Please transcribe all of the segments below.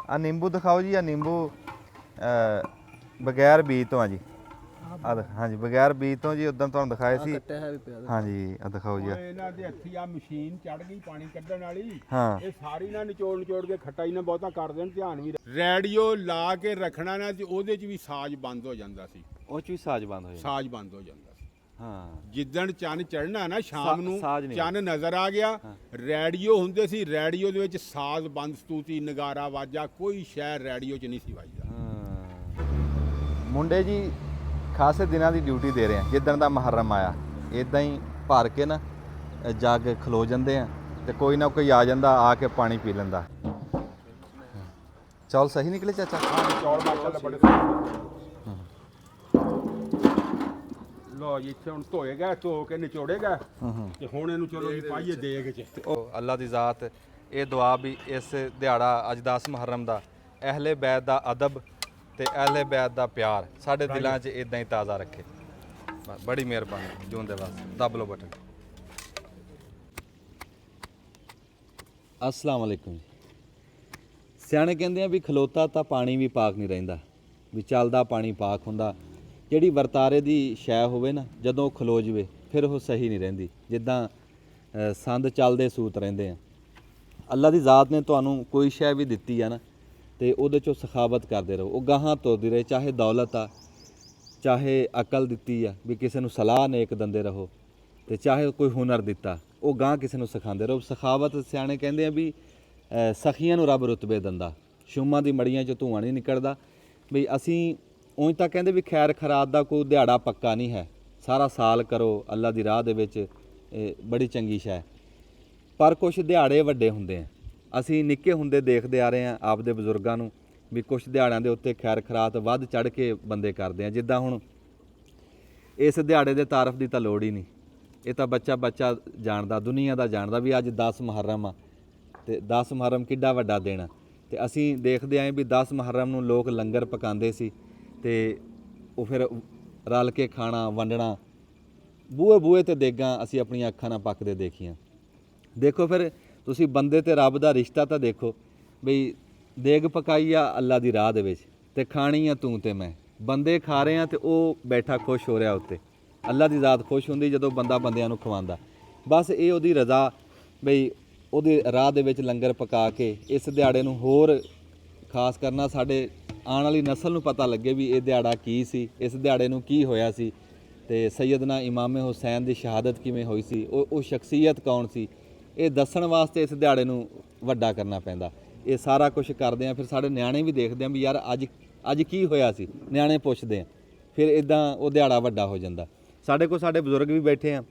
ਆ ਨਿੰਬੂ ਦਿਖਾਓ ਜੀ। ਆ ਨਿੰਬੂ ਬਗੈਰ ਬੀਜ ਤੋਂ ਆ ਜੀ। ਆ ਹਾਂਜੀ ਬਗੈਰ ਬੀਜ ਤੋਂ ਜੀ। ਉਦੋਂ ਤੁਹਾਨੂੰ ਦਿਖਾਏ ਸੀ। ਹਾਂਜੀ ਆ ਦਿਖਾਓ ਜੀ। ਇਹਨਾਂ ਦੇ ਹੱਥੀ ਆ ਮਸ਼ੀਨ ਚੜ ਗਈ ਪਾਣੀ ਕੱਢਣ ਵਾਲੀ। ਹਾਂ ਇਹ ਸਾਰੀ ਨਾ ਨਿਚੋੜ ਕੇ ਖੱਟਾ ਹੀ ਨਾ ਬਹੁਤਾ ਕਰ ਦੇਣ। ਧਿਆਨ ਵੀ ਰੇਡੀਓ ਲਾ ਕੇ ਰੱਖਣਾ ਨਾ ਤੇ ਉਹਦੇ 'ਚ ਵੀ ਸਾਜ਼ ਬੰਦ ਹੋ ਜਾਂਦਾ ਸੀ। ਉਹ 'ਚ ਵੀ ਸਾਜ਼ ਬੰਦ ਹੋ ਜਾਂਦਾ। ਸਾਜ਼ ਬੰਦ ਹੋ ਜਾਂਦਾ ਸੀ। ਹਾਂ ਜਿੱਦਣ ਚੰਨ ਚੜ੍ਹਨਾ ਨਾ ਸ਼ਾਮ ਨੂੰ ਚੰਨ ਨਜ਼ਰ ਆ ਗਿਆ। ਰੇਡੀਓ ਹੁੰਦੇ ਸੀ। ਰੇਡੀਓ ਦੇ ਵਿੱਚ ਸਾਜ਼ ਬੰਦ, ਸਤੂਤੀ, ਨਗਾਰਾ, ਵਾਜਾ ਕੋਈ ਸ਼ੈ ਰੇਡੀਓ 'ਚ ਨਹੀਂ ਸੀ ਵੱਜਦਾ। ਮੁੰਡੇ ਜੀ ਖਾਸੇ ਦਿਨਾਂ ਦੀ ਡਿਊਟੀ ਦੇ ਰਹੇ ਆ। ਜਿੱਦਣ ਦਾ ਮੁਹੱਰਮ ਆਇਆ ਇਦਾਂ ਹੀ ਭਰ ਕੇ ਨਾ ਜਾ ਕੇ ਖਲੋ ਜਾਂਦੇ ਆ ਤੇ ਕੋਈ ਨਾ ਕੋਈ ਆ ਜਾਂਦਾ, ਆ ਕੇ ਪਾਣੀ ਪੀ ਲੈਂਦਾ। ਚੌਲ ਸਹੀ ਨਿਕਲੇ ਚਾਚਾ? ਚੌਲ ਮਾਸ਼ਾਅੱਲਾ ਬੜੇ ਸੋਹਣੇ। ਲੋ ਜੀ ਇੱਥੇ ਹੁਣ ਧੋਏਗਾ, ਧੋ ਕੇ ਨਿਚੋੜੇਗਾ ਤੇ ਹੁਣ ਇਹਨੂੰ ਚਲੋ ਜੀ ਪਾਈਏ ਦੇਗ 'ਚ। ਉਹ ਅੱਲਾ ਦੀ ਜ਼ਾਤ ਇਹ ਦੁਆ ਵੀ ਇਸ ਦਿਹਾੜਾ ਅੱਜ 10 ਮੁਹੱਰਮ ਦਾ ਅਹਿਲੇ ਬੈਤ ਦਾ ਅਦਬ ਤੇ ਅਹਿਲੇ ਬੈਤ ਦਾ ਪਿਆਰ ਸਾਡੇ ਦਿਲਾਂ 'ਚ ਇਦਾਂ ਹੀ ਤਾਜ਼ਾ ਰੱਖੇ। ਬੜੀ ਮਿਹਰਬਾਨੀ। ਜੂਨ ਦੇ ਵਾਸਤੇ ਦੱਬ ਲਓ ਬਟਨ। अस्सलाम वालेकुम जी। ਸਿਆਣੇ ਕਹਿੰਦੇ ਆ ਵੀ ਖਲੋਤਾ ਤਾਂ ਪਾਣੀ ਵੀ ਪਾਕ ਨਹੀਂ ਰਹਿੰਦਾ, ਵੀ ਚੱਲਦਾ ਪਾਣੀ ਪਾਕ ਹੁੰਦਾ। ਜਿਹੜੀ ਵਰਤਾਰੇ ਦੀ ਸ਼ੈ ਹੋਵੇ ਨਾ ਜਦੋਂ ਖਲੋ ਜਵੇ ਫਿਰ ਉਹ ਸਹੀ ਨਹੀਂ ਰਹਿੰਦੀ। ਜਿੱਦਾਂ ਸੰਦ ਚੱਲਦੇ ਸੂਤ ਰਹਿੰਦੇ ਆ। ਅੱਲਾ ਦੀ ਜ਼ਾਤ ਨੇ ਤੁਹਾਨੂੰ ਕੋਈ ਸ਼ੈ ਵੀ ਦਿੱਤੀ ਆ ਨਾ ਤੇ ਉਹਦੇ 'ਚੋਂ ਸਖਾਵਤ ਕਰਦੇ ਰਹੋ। ਉਹ ਗਾਹਾਂ ਤੁਰਦੀ ਰਹੇ, ਚਾਹੇ ਦੌਲਤ ਆ, ਚਾਹੇ ਅਕਲ ਦਿੱਤੀ ਆ ਵੀ ਕਿਸੇ ਨੂੰ ਸਲਾਹ ਨੇਕ ਦਿੰਦੇ ਰਹੋ, ਤੇ ਚਾਹੇ ਕੋਈ ਹੁਨਰ ਦਿੱਤਾ ਉਹ ਗਾਂ ਕਿਸੇ ਨੂੰ ਸਿਖਾਉਂਦੇ ਰਹੋ। ਸਖਾਵਤ ਸਿਆਣੇ ਕਹਿੰਦੇ ਆ ਵੀ ਸਖੀਆਂ ਨੂੰ ਰੱਬ ਰੁਤਬੇ ਦਿੰਦਾ। ਸ਼ੂਮਾਂ ਦੀ ਮੜੀਆਂ 'ਚ ਧੂੰਆਂ ਨਹੀਂ ਨਿਕਲਦਾ। ਵੀ ਅਸੀਂ ਉਂਝ ਤਾਂ ਕਹਿੰਦੇ ਵੀ ਖੈਰ ਖਰਾਤ ਦਾ ਕੋਈ ਦਿਹਾੜਾ ਪੱਕਾ ਨਹੀਂ ਹੈ। ਸਾਰਾ ਸਾਲ ਕਰੋ ਅੱਲਾ ਦੀ ਰਾਹ ਦੇ ਵਿੱਚ, ਬੜੀ ਚੰਗੀ ਸ਼ੈ। ਪਰ ਕੁਛ ਦਿਹਾੜੇ ਵੱਡੇ ਹੁੰਦੇ ਆ। ਅਸੀਂ ਨਿੱਕੇ ਹੁੰਦੇ ਦੇਖਦੇ ਆ ਰਹੇ ਹਾਂ ਆਪਦੇ ਬਜ਼ੁਰਗਾਂ ਨੂੰ ਵੀ ਕੁਛ ਦਿਹਾੜਿਆਂ ਦੇ ਉੱਤੇ ਖੈਰ ਖਰਾਤ ਵੱਧ ਚੜ੍ਹ ਕੇ ਬੰਦੇ ਕਰਦੇ ਆ। ਜਿੱਦਾਂ ਹੁਣ ਇਸ ਦਿਹਾੜੇ ਦੇ ਤਾਰਫ ਦੀ ਤਾਂ ਲੋੜ ਹੀ ਨਹੀਂ। ਇਹ ਤਾਂ ਬੱਚਾ ਜਾਣਦਾ, ਦੁਨੀਆ ਦਾ ਜਾਣਦਾ ਵੀ ਅੱਜ 10 ਮੁਹੱਰਮ ਆ ਤੇ 10 ਮੁਹੱਰਮ ਕਿੱਡਾ ਵੱਡਾ ਦਿਨ ਆ। ਤੇ ਅਸੀਂ ਦੇਖਦੇ ਆਏ ਵੀ 10 ਮੁਹੱਰਮ ਨੂੰ ਲੋਕ ਲੰਗਰ ਪਕਾਉਂਦੇ ਸੀ ਤੇ ਉਹ ਫਿਰ ਰਲ ਕੇ ਖਾਣਾ ਵੰਡਣਾ। ਬੂਹੇ ਤੇ ਦੇਗਾਂ ਅਸੀਂ ਆਪਣੀਆਂ ਅੱਖਾਂ ਨਾਲ ਪੱਕਦੇ ਦੇਖੀਆਂ। ਦੇਖੋ ਫਿਰ ਤੁਸੀਂ ਬੰਦੇ ਤੇ ਰੱਬ ਦਾ ਰਿਸ਼ਤਾ ਤਾਂ ਦੇਖੋ ਬਈ ਦੇਗ ਪਕਾਈ ਆ ਅੱਲਾ ਦੀ ਰਾਹ ਦੇ ਵਿੱਚ ਤੇ ਖਾਣੀ ਆ ਤੂੰ ਤੇ ਮੈਂ। ਬੰਦੇ ਖਾ ਰਹੇ ਆ ਤੇ ਉਹ ਬੈਠਾ ਖੁਸ਼ ਹੋ ਰਿਹਾ ਉੱਤੇ। ਅੱਲਾ ਦੀ ਜ਼ਾਤ ਖੁਸ਼ ਹੁੰਦੀ ਜਦੋਂ ਬੰਦਾ ਬੰਦਿਆਂ ਨੂੰ ਖਵਾਉਂਦਾ। ਬਸ ਇਹ ਉਹਦੀ ਰਜ਼ਾ ਬਈ ਉਹਦੇ ਰਾਹ ਦੇ ਵਿੱਚ ਲੰਗਰ ਪਕਾ ਕੇ ਇਸ ਦਿਹਾੜੇ ਨੂੰ ਹੋਰ ਖਾਸ ਕਰਨਾ, ਸਾਡੇ ਆਉਣ ਵਾਲੀ ਨਸਲ ਨੂੰ ਪਤਾ ਲੱਗੇ ਵੀ ਇਹ ਦਿਹਾੜਾ ਕੀ ਸੀ, ਇਸ ਦਿਹਾੜੇ ਨੂੰ ਕੀ ਹੋਇਆ ਸੀ ਤੇ ਸੈਯਦਨਾ ਇਮਾਮ ਹੁਸੈਨ ਦੀ ਸ਼ਹਾਦਤ ਕਿਵੇਂ ਹੋਈ ਸੀ, ਉਹ ਸ਼ਖਸੀਅਤ ਕੌਣ ਸੀ, ਇਹ ਦੱਸਣ ਵਾਸਤੇ ਇਸ ਦਿਹਾੜੇ ਨੂੰ ਵੱਡਾ ਕਰਨਾ ਪੈਂਦਾ। ਇਹ ਸਾਰਾ ਕੁਝ ਕਰਦੇ ਆ। ਫਿਰ ਸਾਡੇ ਨਿਆਣੇ ਵੀ ਦੇਖਦੇ ਆ ਵੀ ਯਾਰ ਅੱਜ ਕੀ ਹੋਇਆ ਸੀ, ਨਿਆਣੇ ਪੁੱਛਦੇ ਆ। ਫਿਰ ਇਦਾਂ ਉਹ ਦਿਹਾੜਾ ਵੱਡਾ ਹੋ ਜਾਂਦਾ। ਸਾਡੇ ਕੋਲ ਸਾਡੇ ਬਜ਼ੁਰਗ ਵੀ ਬੈਠੇ ਆ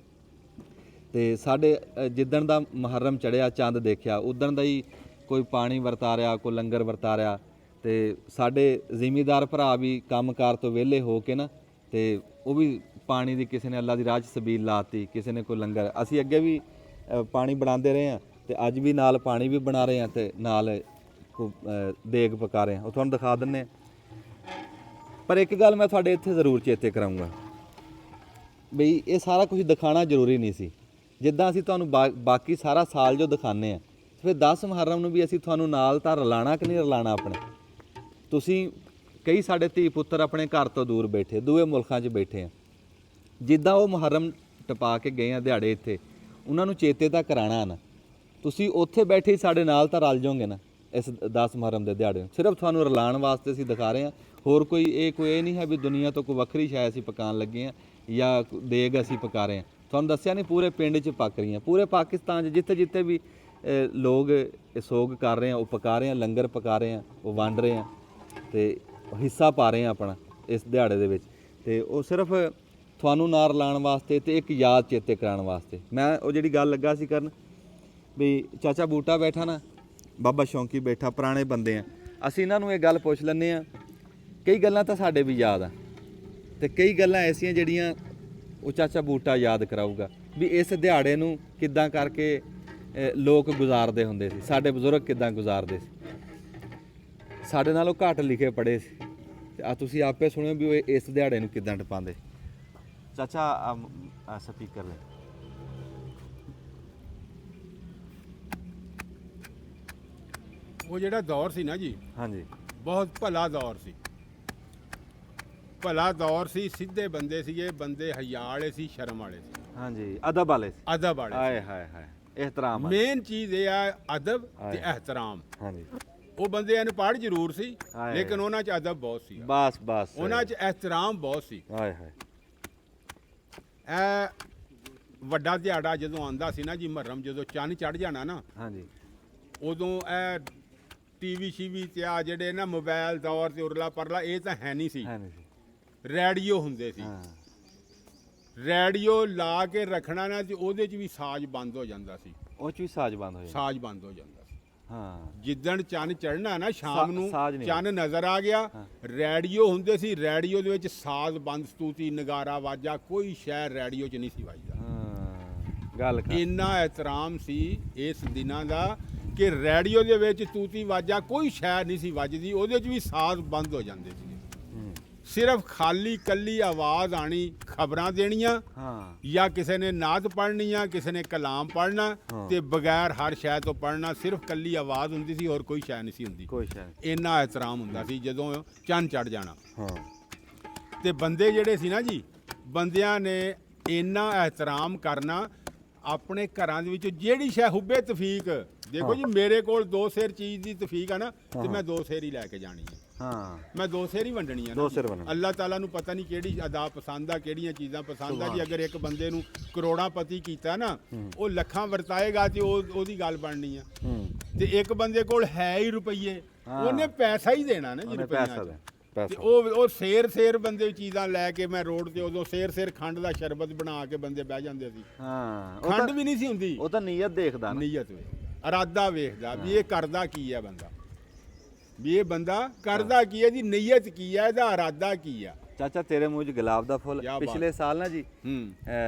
ਤੇ ਸਾਡੇ ਜਿੱਦਣ ਦਾ ਮੁਹੱਰਮ ਚੜ੍ਹਿਆ ਚੰਦ ਦੇਖਿਆ ਉਦਣ ਦਾ ਹੀ ਕੋਈ ਪਾਣੀ ਵਰਤਾ ਰਿਹਾ, ਕੋਈ ਲੰਗਰ ਵਰਤਾ ਰਿਹਾ। ਤੇ ਸਾਡੇ ਜ਼ਿਮੀਦਾਰ ਭਰਾ ਵੀ ਕੰਮਕਾਰ ਤੋਂ ਵਿਹਲੇ ਹੋ ਕੇ ਨਾ ਤੇ ਉਹ ਵੀ ਪਾਣੀ ਦੀ ਕਿਸੇ ਨੇ ਅੱਲਾ ਦੀ ਰਾਹ 'ਚ ਸਬੀਲ ਲਾਤੀ, ਕਿਸੇ ਨੇ ਕੋਈ ਲੰਗਰ। ਅਸੀਂ ਅੱਗੇ ਵੀ ਪਾਣੀ ਬਣਾਉਂਦੇ ਰਹੇ ਹਾਂ ਤੇ ਅੱਜ ਵੀ ਨਾਲ ਪਾਣੀ ਵੀ ਬਣਾ ਰਹੇ ਹਾਂ ਤੇ ਨਾਲ ਦੇਗ ਪਕਾ ਰਹੇ ਹਾਂ। ਉਹ ਤੁਹਾਨੂੰ ਦਿਖਾ ਦਿੰਦੇ। ਪਰ ਇੱਕ ਗੱਲ ਮੈਂ ਤੁਹਾਡੇ ਇੱਥੇ ਜ਼ਰੂਰ ਚੇਤੇ ਕਰਾਊਂਗਾ ਬਈ ਇਹ ਸਾਰਾ ਕੁਝ ਦਿਖਾਉਣਾ ਜ਼ਰੂਰੀ ਨਹੀਂ ਸੀ। ਜਿੱਦਾਂ ਅਸੀਂ ਤੁਹਾਨੂੰ ਬਾਕੀ ਸਾਰਾ ਸਾਲ ਜੋ ਦਿਖਾਉਂਦੇ ਹਾਂ, ਫਿਰ 10 ਮੁਹੱਰਮ ਨੂੰ ਵੀ ਅਸੀਂ ਤੁਹਾਨੂੰ ਨਾਲ ਤਾਂ ਰਲਾਣਾ ਕਿ ਨਹੀਂ ਰਲਾਣਾ ਆਪਣੇ। ਤੁਸੀਂ ਕਈ ਸਾਡੇ ਧੀ ਪੁੱਤਰ ਆਪਣੇ ਘਰ ਤੋਂ ਦੂਰ ਬੈਠੇ, ਦੂਏ ਮੁਲਕਾਂ 'ਚ ਬੈਠੇ ਆ। ਜਿੱਦਾਂ ਉਹ ਮੁਹੱਰਮ ਟਪਾ ਕੇ ਗਏ ਆ ਦਿਹਾੜੇ ਇੱਥੇ, ਉਹਨਾਂ ਨੂੰ ਚੇਤੇ ਤਾਂ ਕਰਾਉਣਾ ਨਾ। ਤੁਸੀਂ ਉੱਥੇ ਬੈਠੇ ਹੀ ਸਾਡੇ ਨਾਲ ਤਾਂ ਰਲ ਜਾਓਗੇ ਨਾ ਇਸ 10 ਮੁਹੱਰਮ ਦੇ ਦਿਹਾੜੇ ਨੂੰ। ਸਿਰਫ ਤੁਹਾਨੂੰ ਰਲਾਉਣ ਵਾਸਤੇ ਅਸੀਂ ਦਿਖਾ ਰਹੇ ਹਾਂ। ਹੋਰ ਕੋਈ ਇਹ ਨਹੀਂ ਹੈ ਵੀ ਦੁਨੀਆ ਤੋਂ ਕੋਈ ਵੱਖਰੀ ਸ਼ੈ ਅਸੀਂ ਪਕਾਉਣ ਲੱਗੇ ਹਾਂ ਜਾਂ ਦੇਗ ਅਸੀਂ ਪਕਾ ਰਹੇ ਹਾਂ। ਤੁਹਾਨੂੰ ਦੱਸਿਆ ਨਹੀਂ ਪੂਰੇ ਪਿੰਡ 'ਚ ਪੱਕ ਰਹੀਆਂ, ਪੂਰੇ ਪਾਕਿਸਤਾਨ 'ਚ ਜਿੱਥੇ ਵੀ ਲੋਕ ਸੋਗ ਕਰ ਰਹੇ ਆ ਉਹ ਪਕਾ ਰਹੇ ਆ, ਲੰਗਰ ਪਕਾ ਰਹੇ ਆ, ਉਹ ਵੰਡ ਰਹੇ ਆ ਤੇ ਹਿੱਸਾ ਪਾ ਰਹੇ ਆ ਆਪਣਾ ਇਸ ਦਿਹਾੜੇ ਦੇ ਵਿੱਚ। ਤੇ ਉਹ ਸਿਰਫ ਤੁਹਾਨੂੰ ਨਾਲ ਲਾਉਣ ਵਾਸਤੇ ਤੇ ਇੱਕ ਯਾਦ ਚੇਤੇ ਕਰਾਉਣ ਵਾਸਤੇ। ਮੈਂ ਉਹ ਜਿਹੜੀ ਗੱਲ ਲੱਗਾ ਸੀ ਕਰਨ ਵੀ ਚਾਚਾ ਬੂਟਾ ਬੈਠਾ ਨਾ, ਬਾਬਾ ਸ਼ੌਂਕੀ ਬੈਠਾ, ਪੁਰਾਣੇ ਬੰਦੇ ਆ। ਅਸੀਂ ਇਹਨਾਂ ਨੂੰ ਇਹ ਗੱਲ ਪੁੱਛ ਲੈਂਦੇ ਆ। ਕਈ ਗੱਲਾਂ ਤਾਂ ਸਾਡੇ ਵੀ ਯਾਦ ਆ ਤੇ ਕਈ ਗੱਲਾਂ ਐਸੀਆਂ ਜਿਹੜੀਆਂ ਉਹ ਚਾਚਾ ਬੂਟਾ ਯਾਦ ਕਰਾਊਗਾ ਵੀ ਇਸ ਦਿਹਾੜੇ ਨੂੰ ਕਿੱਦਾਂ ਕਰਕੇ ਲੋਕ ਗੁਜ਼ਾਰਦੇ ਹੁੰਦੇ ਸੀ, ਸਾਡੇ ਬਜ਼ੁਰਗ ਕਿੱਦਾਂ ਗੁਜ਼ਾਰਦੇ ਸੀ। ਸਾਡੇ ਨਾਲੋਂ ਘੱਟ ਲਿਖੇ ਪੜ੍ਹੇ ਸੀ ਤੇ ਆ ਤੁਸੀਂ ਆਪੇ ਸੁਣਿਓ ਵੀ ਉਹ ਇਸ ਦਿਹਾੜੇ ਨੂੰ ਕਿੱਦਾਂ ਟਪਾਉਂਦੇ। ਚਾਚਾ ਸਪੀਕਰ ਲੈ। ਉਹ ਜਿਹੜਾ ਦੌਰ ਸੀ ਨਾ ਜੀ, ਹਾਂਜੀ ਬਹੁਤ ਭਲਾ ਦੌਰ ਸੀ। ਭਲਾ ਦੌਰ ਸੀ, ਸਿੱਧੇ ਬੰਦੇ ਸੀਗੇ, ਬੰਦੇ ਹਯਾ ਵਾਲੇ ਸੀ, ਸ਼ਰਮ ਵਾਲੇ ਸੀ, ਹਾਂਜੀ ਅਦਬ ਵਾਲੇ ਸੀ। ਅਦਬ ਵਾਲੇ ਹਾਏ ਹਾਏ ਹਾਏ ਇਹਤਰਾਮ ਵਾਲੇ। ਮੇਨ ਚੀਜ਼ ਇਹ ਆ ਅਦਬ ਤੇ ਇਹਤਰਾਮ। ਹਾਂਜੀ ਉਹ ਬੰਦੇ ਅਨਪੜ੍ਹ ਜ਼ਰੂਰ ਸੀ, ਹਾਏ। ਲੇਕਿਨ ਉਹਨਾਂ 'ਚ ਅਦਬ ਬਹੁਤ ਸੀ, ਬਸ ਬਸ ਉਹਨਾਂ 'ਚ ਇਹਤਰਾਮ ਬਹੁਤ ਸੀ। ਹਾਏ ਹਾਏ ਇਹ ਵੱਡਾ ਦਿਹਾੜਾ ਜਦੋਂ ਆਉਂਦਾ ਸੀ ਨਾ ਜੀ, ਮੁਹੱਰਮ, ਜਦੋਂ ਚੰਨ ਚੜ ਜਾਣਾ ਨਾ, ਹਾਂਜੀ ਉਦੋਂ ਇਹ ਟੀਵੀ ਸ਼ੀਵੀ ਤੇ ਆ ਜਿਹੜੇ ਨਾ ਮੋਬਾਈਲ ਦੌਰ ਤੇ ਉਰਲਾ ਪਰਲਾ ਇਹ ਤਾਂ ਹੈ ਨਹੀਂ ਸੀ। ਹੈ ਨਹੀਂ ਸੀ। ਰੇਡੀਓ ਹੁੰਦੇ ਸੀ, ਹਾਂ ਰੇਡੀਓ ਲਾ ਕੇ ਰੱਖਣਾ ਨਾ ਤੇ ਉਹਦੇ 'ਚ ਵੀ ਸਾਜ਼ ਬੰਦ ਹੋ ਜਾਂਦਾ ਸੀ, ਉਹ ਚ ਵੀ ਸਾਜ਼ ਬੰਦ ਹੋ ਜਾਂਦਾ। ਸਾਜ਼ ਬੰਦ ਹੋ ਜਾਂਦਾ ਸੀ। ਹਾਂ ਜਿੱਦਣ ਚੰਨ ਚੜ੍ਹਨਾ ਨਾ, ਸ਼ਾਮ ਨੂੰ ਸਾਜ਼ ਨਹੀਂ ਚੰਨ ਨਜ਼ਰ ਆ ਗਿਆ, ਰੇਡੀਓ ਹੁੰਦੇ ਸੀ, ਰੇਡੀਓ ਦੇ ਵਿੱਚ ਸਾਜ਼ ਬੰਦ, ਸਤੂਤੀ, ਨਗਾਰਾ, ਵਾਜਾ, ਕੋਈ ਸ਼ੈ ਰੇਡੀਓ 'ਚ ਨਹੀਂ ਸੀ ਵੱਜਦਾ। ਹਾਂ ਗੱਲ ਕਰ। ਇੰਨਾ ਇਹਤਰਾਮ ਸੀ ਇਸ ਦਿਨਾਂ ਦਾ ਕਿ ਰੇਡੀਓ ਦੇ ਵਿੱਚ ਤੂਤੀ ਵਾਜਾ ਕੋਈ ਸ਼ੈ ਨਹੀਂ ਸੀ ਵੱਜਦੀ, ਉਹਦੇ 'ਚ ਵੀ ਸਾਜ਼ ਬੰਦ ਹੋ ਜਾਂਦੇ ਸੀ। ਹੂੰ, ਸਿਰਫ ਖਾਲੀ ਕੱਲੀ ਆਵਾਜ਼ ਆਣੀ, ਖਬਰਾਂ ਦੇਣੀਆਂ, ਹਾਂ ਜਾਂ ਕਿਸੇ ਨੇ ਨਾਤ ਪੜ੍ਹਨੀ ਆ, ਕਿਸੇ ਨੇ ਕਲਾਮ ਪੜ੍ਹਨਾ, ਹਾਂ। ਤੇ ਬਗੈਰ ਹਰ ਸ਼ੈ ਤੋਂ ਪੜ੍ਹਨਾ, ਸਿਰਫ ਕੱਲੀ ਆਵਾਜ਼ ਹੁੰਦੀ ਸੀ, ਹੋਰ ਕੋਈ ਸ਼ੈ ਨਹੀਂ ਸੀ ਹੁੰਦੀ। ਕੋਈ ਸ਼ਾਇਦ। ਇੰਨਾ ਇਹਤਰਾਮ ਹੁੰਦਾ ਸੀ ਜਦੋਂ ਚੰਨ ਚੜ ਜਾਣਾ। ਹਾਂ ਤੇ ਬੰਦੇ ਜਿਹੜੇ ਸੀ ਨਾ ਜੀ, ਬੰਦਿਆਂ ਨੇ ਇੰਨਾ ਇਹਤਰਾਮ ਕਰਨਾ, ਆਪਣੇ ਘਰਾਂ ਦੇ ਵਿੱਚ ਜਿਹੜੀ ਸ਼ੈ ਹੁੱਬੇ ਤਫੀਕ, ਦੇਖੋ ਜੀ ਮੇਰੇ ਕੋਲ 2 ਸੇਰ ਚੀਜ਼ ਦੀ ਤਫੀਕ ਆ ਨਾ, ਤੇ ਮੈਂ 2 ਸੇਰ ਹੀ ਲੈ ਕੇ ਜਾਣੀ ਹੈ, ਹਾਂ ਮੈਂ 2 ਸੇਰ ਹੀ ਵੰਡਣੀ ਆ ਨਾ 2 ਜੀ। ਸੇਰ ਵੰਡਣੀ। ਅੱਲਾਹ ਤਾਲਾ ਨੂੰ ਪਤਾ ਨਹੀਂ ਕਿਹੜੀ ਅਦਾ ਪਸੰਦ ਆ, ਕਿਹੜੀਆਂ ਚੀਜ਼ਾਂ ਪਸੰਦ ਆ ਜੀ। ਅਗਰ ਇੱਕ ਬੰਦੇ ਨੂੰ ਕਰੋੜਾਪਤੀ ਕੀਤਾ ਨਾ, ਉਹ ਲੱਖਾਂ ਵਰਤਾਏਗਾ ਤੇ ਉਹਦੀ ਗੱਲ ਬਣਨੀ ਆ। ਹੂੰ ਤੇ ਇੱਕ ਬੰਦੇ ਕੋਲ ਹੈ ਹੀ ਰੁਪਈਏ, ਉਹਨੇ ਪੈਸਾ ਹੀ ਦੇਣਾ ਨਾ ਜੀ, ਉਹਨੇ ਰੁਪਈਆ ਪੈਸਾ ਦੇ ਤੇ ਪੈਸਾ। ਉਹ ਸੇਰ ਬੰਦੇ ਚੀਜ਼ਾਂ ਲੈ ਕੇ ਮੈਂ ਰੋਡ ਤੇ ਉਦੋਂ ਸੇਰ ਖੰਡ ਦਾ ਸ਼ਰਬਤ ਬਣਾ ਕੇ ਬੰਦੇ ਬਹਿ ਜਾਂਦੇ ਸੀ। ਹਾਂ ਉਹ ਖੰਡ ਤਾਂ- ਵੀ ਨਹੀਂ ਸੀ ਹੁੰਦੀ, ਉਹ ਤਾਂ ਨੀਅਤ ਦੇਖਦਾ ਨਾ। ਨੀਅਤ ਵੇ, ਇਰਾਦਾ ਵੇਖਦਾ ਵੀ ਇਹ ਕਰਦਾ ਕੀ ਹੈ ਬੰਦਾ, ਵੀ ਇਹ ਬੰਦਾ ਕਰਦਾ ਕੀ ਹੈ, ਇਹਦੀ ਨੀਅਤ ਕੀ ਹੈ, ਇਹਦਾ ਇਰਾਦਾ ਕੀ ਆ। ਚਾਚਾ ਤੇਰੇ ਮੂੰਹ 'ਚ ਗੁਲਾਬ ਦਾ ਫੁੱਲ। ਕਿਆ ਬਾਤ। ਪਿਛਲੇ ਸਾਲ ਨਾ ਜੀ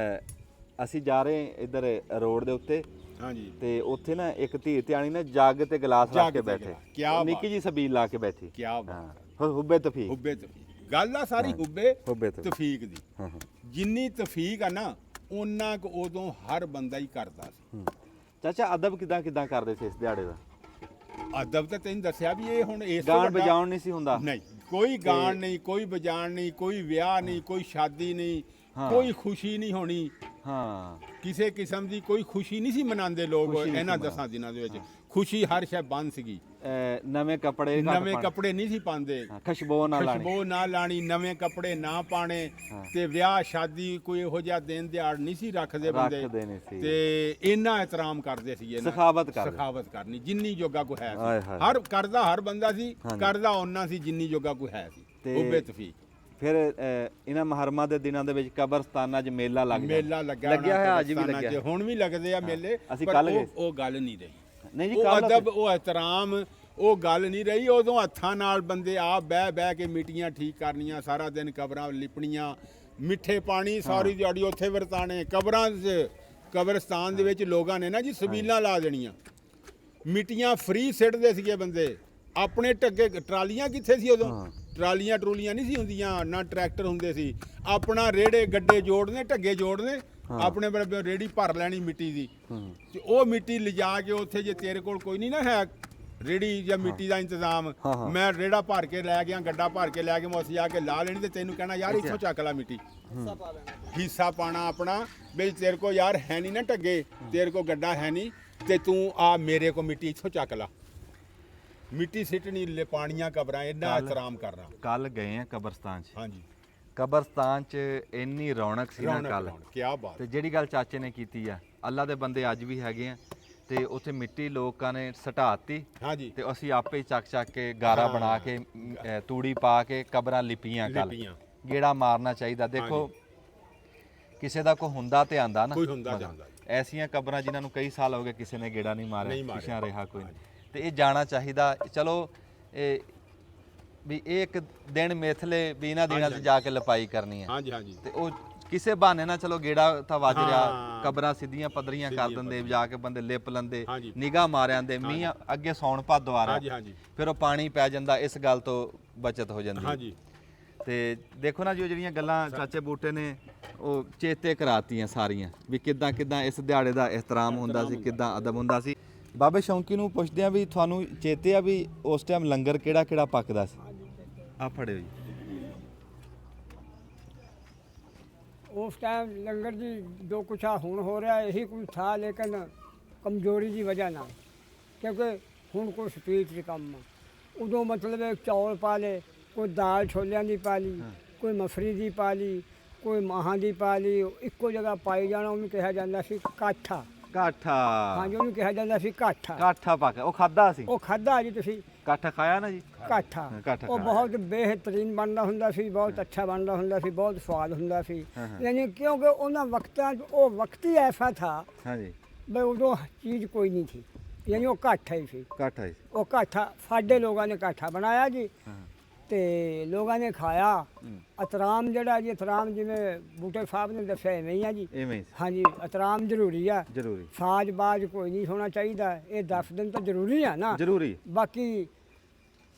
ਅਸੀਂ ਜਾ ਰਹੇ ਇੱਧਰ ਰੋਡ ਦੇ ਉੱਤੇ, ਹਾਂਜੀ, ਤੇ ਉੱਥੇ ਨਾ ਇੱਕ ਧੀ ਧਿਆਣੀ ਨੇ ਜੱਗ ਤੇ ਗਲਾਸ ਰੱਖ ਜੱਗ ਕੇ ਤੇ ਬੈਠੇ। ਗਲਾਸ। ਕਿਆ ਉਹ ਬਾਤ। ਨਿੱਕੀ ਜੀ ਸਬੀਲ ਲਾ ਕੇ ਬੈਠੀ। ਕੀ ਹਾਂ ਬਾਤ। ਹੁੱਬੇ ਤਫੀ। ਹੁੱਬੇ ਤਫੀਕ ਗੱਲ ਆ ਸਾਰੀ, ਹੁੱਬੇ ਹੁੱਬੇ ਤਫੀ। ਤਫੀਕ ਦੀ। ਹਾਂ ਹਾਂ ਜਿੰਨੀ ਤਫੀਕ ਆ ਨਾ, ਉਹਨਾਂ ਕੁ ਉਦੋਂ ਹਰ ਬੰਦਾ ਹੀ ਕਰਦਾ ਸੀ। ਹੂੰ। ਚਾਚਾ ਅਦਬ ਕਿਦਾਂ ਕਿਦਾਂ ਕਰਦੇ ਸੀ ਇਸ ਦਿਹਾੜੇ ਦਾ? ਅਦਬ ਤਾਂ ਤੈਨੂੰ ਦੱਸਿਆ ਵੀ ਇਹ ਹੁਣ ਇਸ ਤੋਂ ਗਾਣ ਵੱਡਾ- ਵਜਾਉਣ ਨਹੀਂ ਸੀ ਹੁੰਦਾ? ਨਹੀਂ, ਕੋਈ ਗਾਣ ਨਹੀਂ, ਕੋਈ ਵਜਾਣ ਨਹੀਂ, ਕੋਈ ਵਿਆਹ ਨਹੀਂ, ਕੋਈ ਸ਼ਾਦੀ ਨਹੀਂ, ਹਾਂ। ਕੋਈ ਖੁਸ਼ੀ ਨਹੀਂ ਹੋਣੀ, ਹਾਂ ਕਿਸੇ ਕਿਸਮ ਦੀ ਕੋਈ ਖੁਸ਼ੀ ਨਹੀਂ ਸੀ ਮਨਾਉਂਦੇ ਲੋਕ। ਖੁਸ਼ੀ ਨਹੀਂ ਇਹਨਾਂ ਸੀ 10 ਦਿਨਾਂ ਦੇ ਵਿੱਚ ਖੁਸ਼ੀ ਹਰ ਸ਼ੈ ਬੰਦ ਸੀਗੀ। ਨਵੇਂ ਕੱਪੜੇ ਘੱਟ ਨਵੇਂ ਪਾਉਣੇ। ਕੱਪੜੇ ਨਹੀਂ ਸੀ ਪਾਉਂਦੇ, ਹਾਂ, ਖੁਸ਼ਬੂ ਨਾ ਲਾਣੀ। ਖੁਸ਼ਬੂ ਨਾ ਲਾਣੀ, ਨਵੇਂ ਕੱਪੜੇ ਨਾ ਪਾਣੇ, ਹਾਂ। ਤੇ ਵਿਆਹ ਸ਼ਾਦੀ ਕੋਈ ਇਹੋ ਜਿਹਾ ਦਿਨ ਦਿਹਾੜ ਨਹੀਂ ਸੀ ਰੱਖਦੇ ਬੰਦੇ। ਰੱਖਦੇ ਨਹੀਂ ਸੀ। ਤੇ ਇੰਨਾ ਇਹਤਰਾਮ ਕਰਦੇ ਸੀ ਇਹਨਾਂ, ਸਖਾਵਤ ਕਰਦੇ। ਸਖਾਵਤ ਕਰਨੀ ਜਿੰਨੀ ਜੋਗਾ ਕੋਈ ਹੈ ਹਾਏ ਸੀ। ਹਾਏ। ਹਰ ਕਰਦਾ ਹਰ ਬੰਦਾ ਸੀ, ਹਾਂਜੀ। ਕਰਦਾ ਉਹਨਾਂ ਸੀ ਜਿੰਨੀ ਜੋਗਾ ਕੋਈ ਹੈ ਸੀ। ਤੇ ਹੁੱਬੇ ਤਫੀਕ। ਫਿਰ ਇਹਨਾਂ ਮੁਹਰਮਾਂ ਦੇ ਦਿਨਾਂ ਦੇ ਵਿੱਚ ਕਬਰਸਤਾਨਾਂ 'ਚ ਮੇਲਾ ਲੱਗ ਜਾਂਦਾ। ਮੇਲਾ ਲੱਗਿਆ ਹੋਇਆ ਅੱਜ ਵੀ ਕਬਰਸਤਾਨਾਂ ਲੱਗਿਆ। 'ਚ, ਹੁਣ ਵੀ ਲੱਗਦੇ ਆ ਮੇਲੇ। ਅਸੀਂ ਪਰ ਕੱਲ੍ਹ ਗਏ। ਉਹ ਗੱਲ ਨਹੀਂ ਰਹੀ, ਨਹੀਂ ਜੀ ਉਹ ਕੱਲ੍ਹ ਅਦਬ, ਉਹ ਇਹਤਰਾਮ, ਉਹ ਗੱਲ ਨਹੀਂ ਰਹੀ। ਉਦੋਂ ਹੱਥਾਂ ਨਾਲ ਬੰਦੇ ਆਪ ਬਹਿ ਕੇ ਮਿੱਟੀਆਂ ਠੀਕ ਕਰਨੀਆਂ, ਸਾਰਾ ਦਿਨ ਕਬਰਾਂ ਲਿਪਣੀਆਂ, ਮਿੱਠੇ ਪਾਣੀ ਸਾਰੀ ਦਿਹਾੜੀ ਉੱਥੇ ਵਰਤਾਣੇ ਕਬਰਾਂ 'ਚ। ਕਬਰਸਤਾਨ ਦੇ ਵਿੱਚ ਲੋਕਾਂ ਨੇ ਨਾ ਜੀ ਸਬੀਲਾਂ ਲਾ ਦੇਣੀਆਂ, ਮਿੱਟੀਆਂ ਫ੍ਰੀ ਸਿੱਟਦੇ ਸੀਗੇ ਬੰਦੇ। ਆਪਣੇ ਢੱਗੇ ਟਰਾਲੀਆਂ ਕਿੱਥੇ ਸੀ ਉਦੋਂ? ਟਰਾਲੀਆਂ ਟਰੂਲੀਆਂ ਨਹੀਂ ਸੀ ਹੁੰਦੀਆਂ, ਨਾ ਟਰੈਕਟਰ ਹੁੰਦੇ ਸੀ। ਆਪਣਾ ਰੇੜੇ ਗੱਡੇ ਜੋੜਨੇ, ਢੱਗੇ ਜੋੜਨੇ, ਆਪਣੇ ਬਰਾਬਰ ਰੇੜੀ ਭਰ ਲੈਣੀ ਮਿੱਟੀ ਦੀ, ਤੇ ਉਹ ਮਿੱਟੀ ਲਿਜਾ ਕੇ ਉੱਥੇ, ਜੇ ਤੇਰੇ ਕੋਲ ਕੋਈ ਨਹੀਂ ਨਾ ਹੈ ਰੇੜੀ ਜਾਂ ਮਿੱਟੀ ਦਾ ਇੰਤਜ਼ਾਮ, ਮੈਂ ਰੇੜਾ ਭਰ ਕੇ ਲੈ ਗਿਆ, ਗੱਡਾ ਭਰ ਕੇ ਲੈ ਕੇ ਮੈਂ ਅਸੀਂ ਆ ਕੇ ਲਾ ਲੈਣੀ, ਤੇ ਤੈਨੂੰ ਕਹਿਣਾ ਯਾਰ ਇੱਥੋਂ ਚੱਕ ਲੈ ਮਿੱਟੀ। ਹਿੱਸਾ ਪਾਣਾ ਆਪਣਾ, ਬਈ ਤੇਰੇ ਕੋ ਯਾਰ ਹੈ ਨਹੀਂ ਨਾ ਢੱਗੇ, ਤੇਰੇ ਕੋ ਗੱਡਾ ਹੈ ਨਹੀਂ, ਤੇ ਤੂੰ ਆ ਮੇਰੇ ਕੋ ਮਿੱਟੀ ਇੱਥੋਂ ਚੱਕ ਲਾ। ਮਿੱਟੀ ਸਿੱਟਣੀ, ਪਾਣੀਆਂ ਕਬਰਾਂ, ਇੰਨਾ ਇਹਤਰਾਮ ਕਰਨਾ। ਕੱਲ ਗਏ ਆ ਕਬਰਸਤਾਨ 'ਚ। ਹਾਂਜੀ, ਕਬਰਸਤਾਨ 'ਚ ਇੰਨੀ ਰੌਣਕ ਸੀ ਨਾ ਕੱਲ। ਕੀ ਬਾਤ। ਤੇ ਜਿਹੜੀ ਗੱਲ ਚਾਚੇ ਨੇ ਕੀਤੀ ਆ, ਅੱਲਾ ਦੇ ਬੰਦੇ ਅੱਜ ਵੀ ਹੈਗੇ ਆ, ਤੇ ਉੱਥੇ ਮਿੱਟੀ ਲੋਕਾਂ ਨੇ ਸਟਾਤੀ, ਹਾਂਜੀ, ਤੇ ਅਸੀਂ ਆਪੇ ਹੀ ਚੱਕ ਕੇ ਗਾਰਾ ਬਣਾ ਕੇ ਤੂੜੀ ਪਾ ਕੇ ਕਬਰਾਂ ਲਿਪੀਆਂ ਕੱਲ। ਲਿਪੀਆਂ। ਗੇੜਾ ਮਾਰਨਾ ਚਾਹੀਦਾ। ਦੇਖੋ ਕਿਸੇ ਦਾ ਕੋਈ ਹੁੰਦਾ ਤੇ ਆਂਦਾ ਨਾ, ਕੋਈ ਹੁੰਦਾ ਜਾਂਦਾ। ਐਸੀਆਂ ਕਬਰਾਂ ਜਿਨ੍ਹਾਂ ਨੂੰ ਕਈ ਸਾਲ ਹੋ ਗਏ ਕਿਸੇ ਨੇ ਗੇੜਾ ਨਹੀਂ ਨਹੀਂ ਮਾਰਿਆ, ਮਾਰਿਆ। ਪਿਛਾਂ ਰਿਹਾ ਕੋਈ ਨਹੀਂ, ਤੇ ਇਹ ਜਾਣਾ ਚਾਹੀਦਾ। ਚਲੋ ਇਹ ਵੀ ਇਹ ਇੱਕ ਦਿਨ ਮਿਥਲੇ ਵੀ ਇਹਨਾਂ ਦਿਨਾਂ 'ਚ ਜਾ ਕੇ ਲਪਾਈ ਕਰਨੀ ਹੈ, ਹਾਂਜੀ ਹਾਂਜੀ, ਤੇ ਉਹ ਕਿਸੇ ਬਹਾਨੇ ਨਾਲ ਚਲੋ ਗੇੜਾ ਤਾਂ ਵੱਜ ਰਿਹਾ, ਹਾਂ। ਕਬਰਾਂ ਸਿੱਧੀਆਂ ਪੱਧਰੀਆਂ ਕਰ ਦਿੰਦੇ, ਜਾ ਕੇ ਬੰਦੇ ਲਿਪ ਲੈਂਦੇ, ਹਾਂਜੀ। ਨਿਗਾਹ ਮਾਰਿਆਂ ਦੇ। ਮੀਂਹ ਅੱਗੇ ਸੌਣ ਭਾਦੋ ਆ ਹਾਂਜੀ ਰਿਹਾ, ਹਾਂਜੀ, ਫਿਰ ਉਹ ਪਾਣੀ ਪੈ ਜਾਂਦਾ, ਇਸ ਗੱਲ ਤੋਂ ਬਚਤ ਹੋ ਜਾਂਦੀ। ਹਾਂਜੀ, ਤੇ ਦੇਖੋ ਨਾ ਜੀ, ਉਹ ਜਿਹੜੀਆਂ ਗੱਲਾਂ ਚਾਚੇ ਬੂਟੇ ਨੇ ਉਹ ਚੇਤੇ ਕਰਾਤੀਆਂ ਸਾਰੀਆਂ, ਵੀ ਕਿੱਦਾਂ ਕਿੱਦਾਂ ਇਸ ਦਿਹਾੜੇ ਦਾ ਇਹਤਰਾਮ ਹੁੰਦਾ ਸੀ, ਕਿੱਦਾਂ ਅਦਬ ਹੁੰਦਾ ਸੀ। ਬਾਬੇ ਸ਼ੌਂਕੀ ਨੂੰ ਪੁੱਛਦੇ ਆ ਵੀ ਤੁਹਾਨੂੰ ਚੇਤੇ ਆ ਵੀ ਉਸ ਟਾਈਮ ਲੰਗਰ ਕਿਹੜਾ ਕਿਹੜਾ ਪੱਕਦਾ ਸੀ? ਆ ਫੜਿਓ ਜੀ। ਉਸ ਟਾਈਮ ਲੰਗਰ ਜੀ ਜੋ ਕੁਛ ਆ ਹੁਣ ਹੋ ਰਿਹਾ ਇਹੀ ਕੁਝ ਥਾ, ਲੇਕਿਨ ਕਮਜ਼ੋਰੀ ਦੀ ਵਜ੍ਹਾ ਨਾਲ, ਕਿਉਂਕਿ ਹੁਣ ਕੋਈ ਸਪੀਡ 'ਚ ਕੰਮ ਆ। ਉਦੋਂ ਮਤਲਬ ਇਹ ਚੌਲ ਪਾ ਲਏ, ਕੋਈ ਦਾਲ ਛੋਲਿਆਂ ਦੀ ਪਾ ਲਈ, ਕੋਈ ਮਸਰੀ ਦੀ ਪਾ ਲਈ, ਕੋਈ ਮਾਹਾਂ ਦੀ ਪਾ ਲਈ, ਇੱਕੋ ਜਗ੍ਹਾ ਪਾਈ ਜਾਣਾ। ਉਹਨੂੰ ਕਿਹਾ ਜਾਂਦਾ ਸੀ ਕਾਠਾ। ਕਾਠਾ। ਹਾਂਜੀ, ਉਹਨੂੰ ਕਿਹਾ ਜਾਂਦਾ ਸੀ ਕਾਠਾ। ਕਾਠਾ ਪੱਕ ਉਹ ਖਾਦਾ ਸੀ? ਉਹ ਖਾਧਾ ਜੀ ਤੁਸੀਂ? ਕਾਠਾ ਖਾਇਆ ਨਾ ਜੀ? ਕਾਠਾ ਕਾਠਾ ਉਹ ਬਹੁਤ ਬਿਹਤਰੀਨ ਬਣਦਾ ਹੁੰਦਾ ਸੀ, ਬਹੁਤ ਅੱਛਾ ਬਣਦਾ ਹੁੰਦਾ ਸੀ, ਬਹੁਤ ਸਵਾਦ ਹੁੰਦਾ ਸੀ। ਯਾਨੀ ਕਿਉਂਕਿ ਉਹਨਾਂ ਵਕਤਾਂ 'ਚ ਉਹ ਵਕਤ ਹੀ ਐਸਾ ਥਾ ਹਾਂਜੀ ਬਈ ਉਦੋਂ ਚੀਜ਼ ਕੋਈ ਨਹੀਂ ਥੀ, ਯਾਨੀ ਉਹ ਕਾਠਾ ਹੀ ਸੀ। ਕਾਠਾ ਹੀ। ਉਹ ਕਾਠਾ ਸਾਡੇ ਲੋਕਾਂ ਨੇ ਕਾਠਾ ਬਣਾਇਆ ਜੀ, ਤੇ ਲੋਕਾਂ ਨੇ ਖਾਇਆ। ਅਤਰਾਮ ਜਿਹੜਾ ਜੀ, ਅਤਰਾਮ ਜਿਵੇਂ ਬੂਟੇ ਸਾਹਿਬ ਨੇ ਦੱਸਿਆ ਐਵੇਂ ਹੀ ਆ ਜੀ। ਇਵੇਂ ਹੀ ਹਾਂਜੀ, ਅਤਰਾਮ ਜ਼ਰੂਰੀ ਆ। ਜ਼ਰੂਰੀ। ਸਾਜ ਬਾਜ ਕੋਈ ਨਹੀਂ ਹੋਣਾ ਚਾਹੀਦਾ। ਇਹ 10 ਦਿਨ ਤਾਂ ਜ਼ਰੂਰੀ ਆ ਨਾ। ਜ਼ਰੂਰੀ। ਬਾਕੀ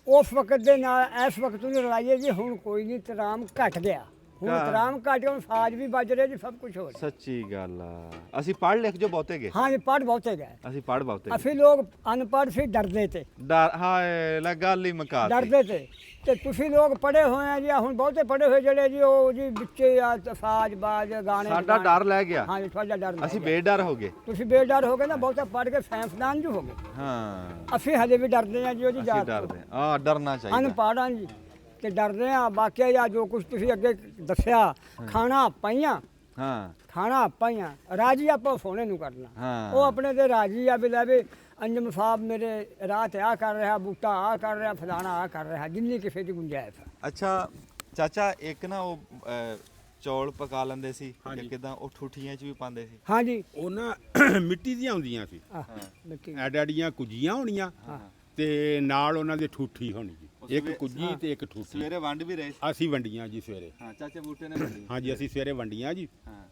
ਉਸ ਵਕਤ ਦੇ ਨਾਲ ਇਸ ਵਕਤ ਨੂੰ ਰਲਾਈਏ ਜੀ, ਹੁਣ ਕੋਈ ਨਹੀਂ, ਤਰਾਮ ਘਟ ਗਿਆ। ਹੁਣ ਤਰਾਮ ਘਟ ਗਿਆ, ਸਾਜ ਵੀ ਵੱਜ ਰਹੇ ਜੀ, ਸਭ ਕੁਝ ਹੋ ਰਿਹਾ। ਸੱਚੀ ਗੱਲ ਆ। ਅਸੀਂ ਪੜ੍ਹ ਲਿਖ ਜੋ ਬਹੁਤੇ ਗਏ। ਹਾਂਜੀ, ਪੜ੍ਹ ਬਹੁਤੇ ਗਏ। ਅਸੀਂ ਪੜ੍ਹ ਬਹੁਤੇ ਅਸੀਂ ਲੋਕ ਅਨਪੜ੍ਹ ਸੀ, ਡਰਦੇ ਤੇ। ਡਰ ਹਾਏ ਲੈ ਗੱਲ ਹੀ ਮੁਕਾ ਦਿੱਤੀ। ਡਰਦੇ ਤੇ ਤੁਸੀਂ ਲੋਕ ਪੜ੍ਹੇ ਹੋਏ ਆ ਜੀ। ਹੁਣ ਬਹੁਤੇ ਪੜ੍ਹੇ ਹੋਏ ਜਿਹੜੇ ਜੀ, ਉਹ ਜੀ ਵਿੱਚੇ ਆ ਸਾਜ ਬਾਜ ਗਾਣੇ। ਸਾਡਾ ਡਰ ਲੈ ਗਿਆ। ਹਾਂਜੀ, ਤੁਹਾਡਾ ਡਰ ਲੈ ਅਸੀਂ ਗਿਆ। ਬੇਡਰ ਹੋ ਗਏ। ਤੁਸੀਂ ਬੇਡਰ ਹੋ ਗਏ ਨਾ, ਬਹੁਤਾ ਪੜ੍ਹ ਕੇ ਸਾਇੰਸਦਾਨ ਜੋ ਹੋ ਗਏ। ਹਾਂ, ਅਸੀਂ ਹਜੇ ਵੀ ਡਰਦੇ ਆ ਜੀ ਉਹਦੀ ਅਸੀਂ ਜਾਤ ਡਰਦੇ ਆ। ਡਰਨਾ ਚਾਹੀਦਾ। ਅਨਪੜ੍ਹਾਂ ਜੀ ਤੇ ਡਰਦੇ ਆ। ਬਾਕੀ ਆ ਜੋ ਕੁਝ ਤੁਸੀਂ ਅੱਗੇ ਦੱਸਿਆ, ਖਾਣਾ ਪਾਈਆਂ। ਹਾਂ, ਖਾਣਾ ਪਾਈਆਂ ਰਾਜੀ ਆਪਾਂ ਸੋਹਣੇ ਨੂੰ ਕਰਨਾ। ਹਾਂ। ਉਹ ਆਪਣੇ ਤੇ ਰਾਜੀ ਆ ਵੀ ਲੈ ਵੀ ਅੰਜਮ ਸਾਹਿਬ ਮੇਰੇ ਰਾਹ ਤੇ ਆ ਕਰ ਰਿਹਾ, ਬੂਟਾ ਆ ਕਰ ਰਿਹਾ, ਫਲਾਣਾ ਆ ਕਰ ਰਿਹਾ, ਜਿੰਨੀ ਕਿਸੇ ਦੀ ਗੁੰਜਾਇਸ਼ ਆ। ਅੱਛਾ ਚਾਚਾ, ਇੱਕ ਨਾ ਉਹ ਚੌਲ ਪਕਾ ਲੈਂਦੇ ਸੀ ਕਿਦਾਂ, ਉਹ ਠੂਠੀਆਂ 'ਚ ਵੀ ਪਾਉਂਦੇ ਸੀ? ਹਾਂਜੀ, ਉਹ ਨਾ ਮਿੱਟੀ ਦੀਆਂ ਹੁੰਦੀਆਂ ਸੀ, ਮਿੱਟੀ ਐਡੀਆਂ ਕੁੱਜੀਆਂ ਹੋਣੀਆਂ, ਤੇ ਨਾਲ ਉਹਨਾਂ ਦੇ ਠੂਠੀ ਹੋਣੀ ਜੀ। ਇੱਕ ਕੁੱਜੀ ਤੇ ਇੱਕ ਠੂਠੀ। ਸਵੇਰੇ ਵੰਡ ਵੀ ਰਹੇ ਸੀ? ਅਸੀਂ ਵੰਡੀਆਂ ਜੀ ਸਵੇਰੇ। ਹਾਂ, ਚਾਚੇ ਬੂਟੇ ਨੇ ਵੰਡੀ? ਹਾਂਜੀ, ਅਸੀਂ ਸਵੇਰੇ ਵੰਡੀਆਂ ਜੀ। ਹਾਂ।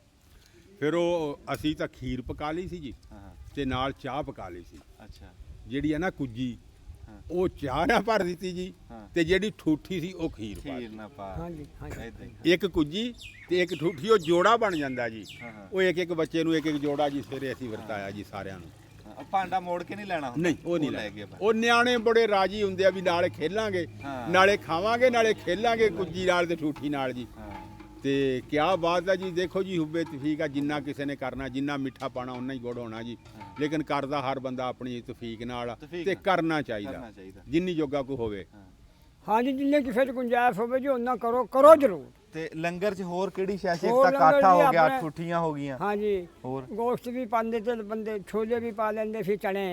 ਫਿਰ ਉਹ ਅਸੀਂ ਤਾਂ ਖੀਰ ਪਕਾ ਲਈ ਸੀ ਜੀ, ਹਾਂ। ਤੇ ਨਾਲ ਚਾਹ ਪਕਾ ਲਈ ਸੀ। ਅੱਛਾ। ਜਿਹੜੀ ਆ ਨਾ ਕੁੱਜੀ, ਉਹ ਚਾਹ ਨਾਲ ਭਰ ਦਿੱਤੀ ਜੀ, ਤੇ ਜਿਹੜੀ ਠੂਠੀ ਸੀ ਉਹ ਖੀਰ ਪਾ ਖੀਰ ਦਿੱਤੀ। ਨਾ ਪਾ। ਹਾਂਜੀ, ਹਾਂਜੀ। ਇੱਕ ਕੁੱਜੀ ਤੇ ਇੱਕ ਠੂਠੀ, ਉਹ ਜੋੜਾ ਬਣ ਜਾਂਦਾ ਜੀ। ਹਾਂ। ਉਹ ਇੱਕ ਇੱਕ ਬੱਚੇ ਨੂੰ ਇੱਕ ਇੱਕ ਜੋੜਾ ਜੀ ਸਵੇਰੇ ਅਸੀਂ ਵਰਤਾਇਆ ਜੀ ਸਾਰਿਆਂ ਨੂੰ। ਭਾਂਡਾ ਮੋੜ ਕੇ ਨਹੀਂ ਲੈਣਾ ਹੁੰਦਾ? ਨਹੀਂ, ਉਹ ਨਹੀਂ ਲੈ ਗਏ। ਉਹ ਨਿਆਣੇ ਬੜੇ ਰਾਜੀ ਹੁੰਦੇ ਆ ਵੀ ਨਾਲੇ ਖੇਲਾਂਗੇ, ਨਾਲੇ ਖਾਵਾਂਗੇ, ਨਾਲੇ ਖੇਲਾਂਗੇ ਕੁੱਜੀ ਨਾਲ ਤੇ ਠੂਠੀ ਨਾਲ ਜੀ। ਤੇ ਕਿਆ ਬਾਤ ਹੈ ਜੀ। ਦੇਖੋ ਜੀ, ਹੁਬੇ ਤਫੀਕ ਆ, ਜਿੰਨਾ ਕਿਸੇ ਨੇ ਕਰਨਾ, ਜਿੰਨਾ ਮਿੱਠਾ ਪਾਣਾ ਉਨਾ ਹੀ ਗੁੜ ਹੋਣਾ ਜੀ। ਲੇਕਿਨ ਕਰਦਾ ਹਰ ਬੰਦਾ ਆਪਣੀ ਤਫੀਕ ਨਾਲ, ਤੇ ਕਰਨਾ ਚਾਹੀਦਾ ਜਿੰਨੀ ਜੋਗਾ ਕੋ ਹੋਵੇ। ਹਾਂਜੀ, ਜਿੰਨੇ ਕਿਸੇ ਦੀ ਗੁੰਜਾਇਸ਼ ਹੋਵੇ ਜੀ ਉਹਨਾਂ ਕਰੋ ਜ਼ਰੂਰ। ਤੇ ਲੰਗਰ 'ਚ ਹੋਰ ਕਿਹੜੀ ਸ਼ੈ ਸੀ? ਇੱਕ ਹੋਰ ਤਾਂ ਲੰਗਰ ਕਾਠਾ ਜੀ ਹੋ ਗਿਆ, ਆਪਣੇ- ਠੂਠੀਆਂ ਹੋ ਗਈਆਂ। ਹਾਂਜੀ, ਹੋਰ ਗੋਸ਼ਤ ਵੀ ਪਾਉਂਦੇ ਤੇ ਬੰਦੇ, ਛੋਲੇ ਵੀ ਪਾ ਲੈਂਦੇ ਸੀ, ਚਣੇ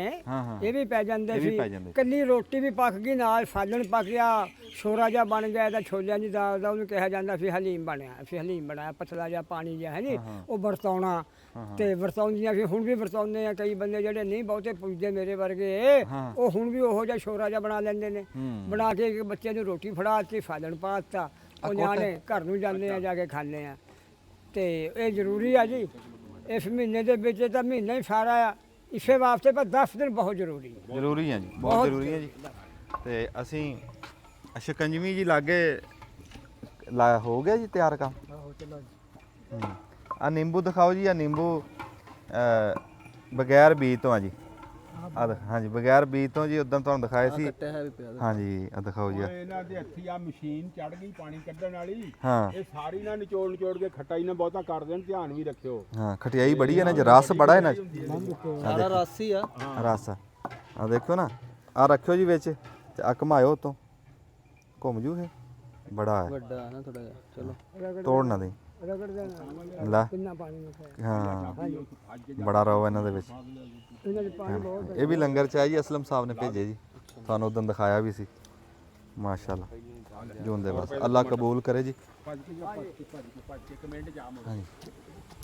ਇਹ ਵੀ ਪੈ ਜਾਂਦੇ ਇਹ ਵੀ ਸੀ। ਪੈ ਜਾਂਦੇ। ਕੱਲੀ ਰੋਟੀ ਵੀ ਪੱਕ ਗਈ, ਨਾਲ ਸਾਲਣ ਪੱਕ ਗਿਆ, ਛੋਰਾ ਜਿਹਾ ਬਣ ਗਿਆ ਤਾਂ ਛੋਲਿਆਂ ਦੀ ਦਾਲ ਦਾ, ਉਹਨੂੰ ਕਿਹਾ ਜਾਂਦਾ ਸੀ ਹਲੀਮ ਬਣਿਆ। ਅਸੀਂ ਹਲੀਮ ਬਣਾਇਆ, ਪਤਲਾ ਜਿਹਾ ਪਾਣੀ ਜਿਹਾ ਹੈ ਜੀ, ਉਹ ਵਰਤਾਉਣਾ। ਤੇ ਵਰਤਾਉਂਦੀਆਂ ਸੀ, ਹੁਣ ਵੀ ਵਰਤਾਉਂਦੇ ਆ। ਕਈ ਬੰਦੇ ਜਿਹੜੇ ਨਹੀਂ ਬਹੁਤੇ ਪੁੱਜਦੇ ਮੇਰੇ ਵਰਗੇ, ਉਹ ਹੁਣ ਵੀ ਉਹੋ ਜਿਹਾ ਛੋਰਾ ਜਿਹਾ ਬਣਾ ਲੈਂਦੇ ਨੇ। ਬਣਾ ਕੇ ਇੱਕ ਬੱਚੇ ਨੂੰ ਰੋਟੀ ਫੜਾ ਦਿੱਤੀ, ਸਾਲਣ ਪਾ ਦਿੱਤਾ, ਉਹ ਨਿਆਣੇ ਘਰ ਨੂੰ ਜਾਂਦੇ ਆ, ਜਾ ਕੇ ਖਾਂਦੇ ਆ। ਤੇ ਇਹ ਜ਼ਰੂਰੀ ਆ ਜੀ, ਇਸ ਮਹੀਨੇ ਦੇ ਵਿੱਚ ਤਾਂ ਮਹੀਨਾ ਹੀ ਸਾਰਾ ਆ, ਇਸੇ ਵਾਸਤੇ ਪਰ 10 ਦਿਨ ਬਹੁਤ ਜ਼ਰੂਰੀ ਹੈ। ਜ਼ਰੂਰੀ ਹੈ ਜੀ, ਬਹੁਤ ਜ਼ਰੂਰੀ ਹੈ ਜੀ। ਤੇ ਅਸੀਂ ਸ਼ਿਕੰਜਵੀ ਜੀ ਲਾਗੇ ਹੋ ਗਿਆ ਜੀ ਤਿਆਰ ਕੰਮ? ਆ ਨਿੰਬੂ ਦਿਖਾਓ ਜੀ। ਆ ਨਿੰਬੂ ਬਗੈਰ ਬੀਜ ਤੋਂ ਆ ਜੀ। ਹਾਂਜੀ, ਬਗੈਰ ਬੀਜ ਤੋਂ ਜੀ। ਉਦੋਂ ਤੁਹਾਨੂੰ ਦਿਖਾਏ ਸੀ। ਹਾਂਜੀ, ਆ ਦਿਖਾਓ ਜੀ। ਇਹਨਾਂ ਦੇ ਹੱਥੀ ਆ ਮਸ਼ੀਨ ਚੜ ਗਈ ਪਾਣੀ ਕੱਢਣ ਵਾਲੀ। ਹਾਂ, ਇਹ ਸਾਰੀ ਨਾ ਨਿਚੋੜ ਕੇ ਖਟਾਈ ਨਾ ਬਹੁਤਾ ਕਰ ਦੇਣ, ਧਿਆਨ ਵੀ ਰੱਖਿਓ। ਹਾਂ, ਖਟਿਆਈ ਬੜੀ ਹੈ ਨਾ, ਰਸ ਬੜਾ ਹੈ ਨਾ। ਸਾਰਾ ਰਸ ਹੀ ਆ। ਰਸ ਆ ਦੇਖੋ ਨਾ, ਆ ਰੱਖਿਓ ਜੀ ਵਿੱਚ, ਤੇ ਆ ਘਮਾਇਓ ਉਤੋਂ, ਘੁੰਮ ਜੂ। ਇਹ ਬੜਾ ਹੈ, ਵੱਡਾ ਹੈ ਨਾ ਥੋੜਾ ਜਿਹਾ। ਚਲੋ, ਤੋੜ ਨਾ ਦੇ। ਰਗੜ ਦੇਣਾ ਲੈ, ਕਿੰਨਾ ਪਾਣੀ ਨੂੰ ਹਾਂ, ਬੜਾ ਰੋ ਇਹਨਾਂ ਦੇ ਵਿੱਚ। ਇਹਨਾਂ ਦੇ ਪਾਣੀ ਬਹੁਤ। ਇਹ ਵੀ ਲੰਗਰ ਚ ਹੈ ਜੀ, ਅਸਲਮ ਸਾਹਿਬ ਨੇ ਭੇਜੇ ਜੀ, ਤੁਹਾਨੂੰ ਉਦੋਂ ਦਿਖਾਇਆ ਵੀ ਸੀ। ਮਾਸ਼ਾਅੱਲਾ, ਜੂੰਦੇ ਬਸ, ਅੱਲਾ ਕਬੂਲ ਕਰੇ ਜੀ। ਹਾਂਜੀ,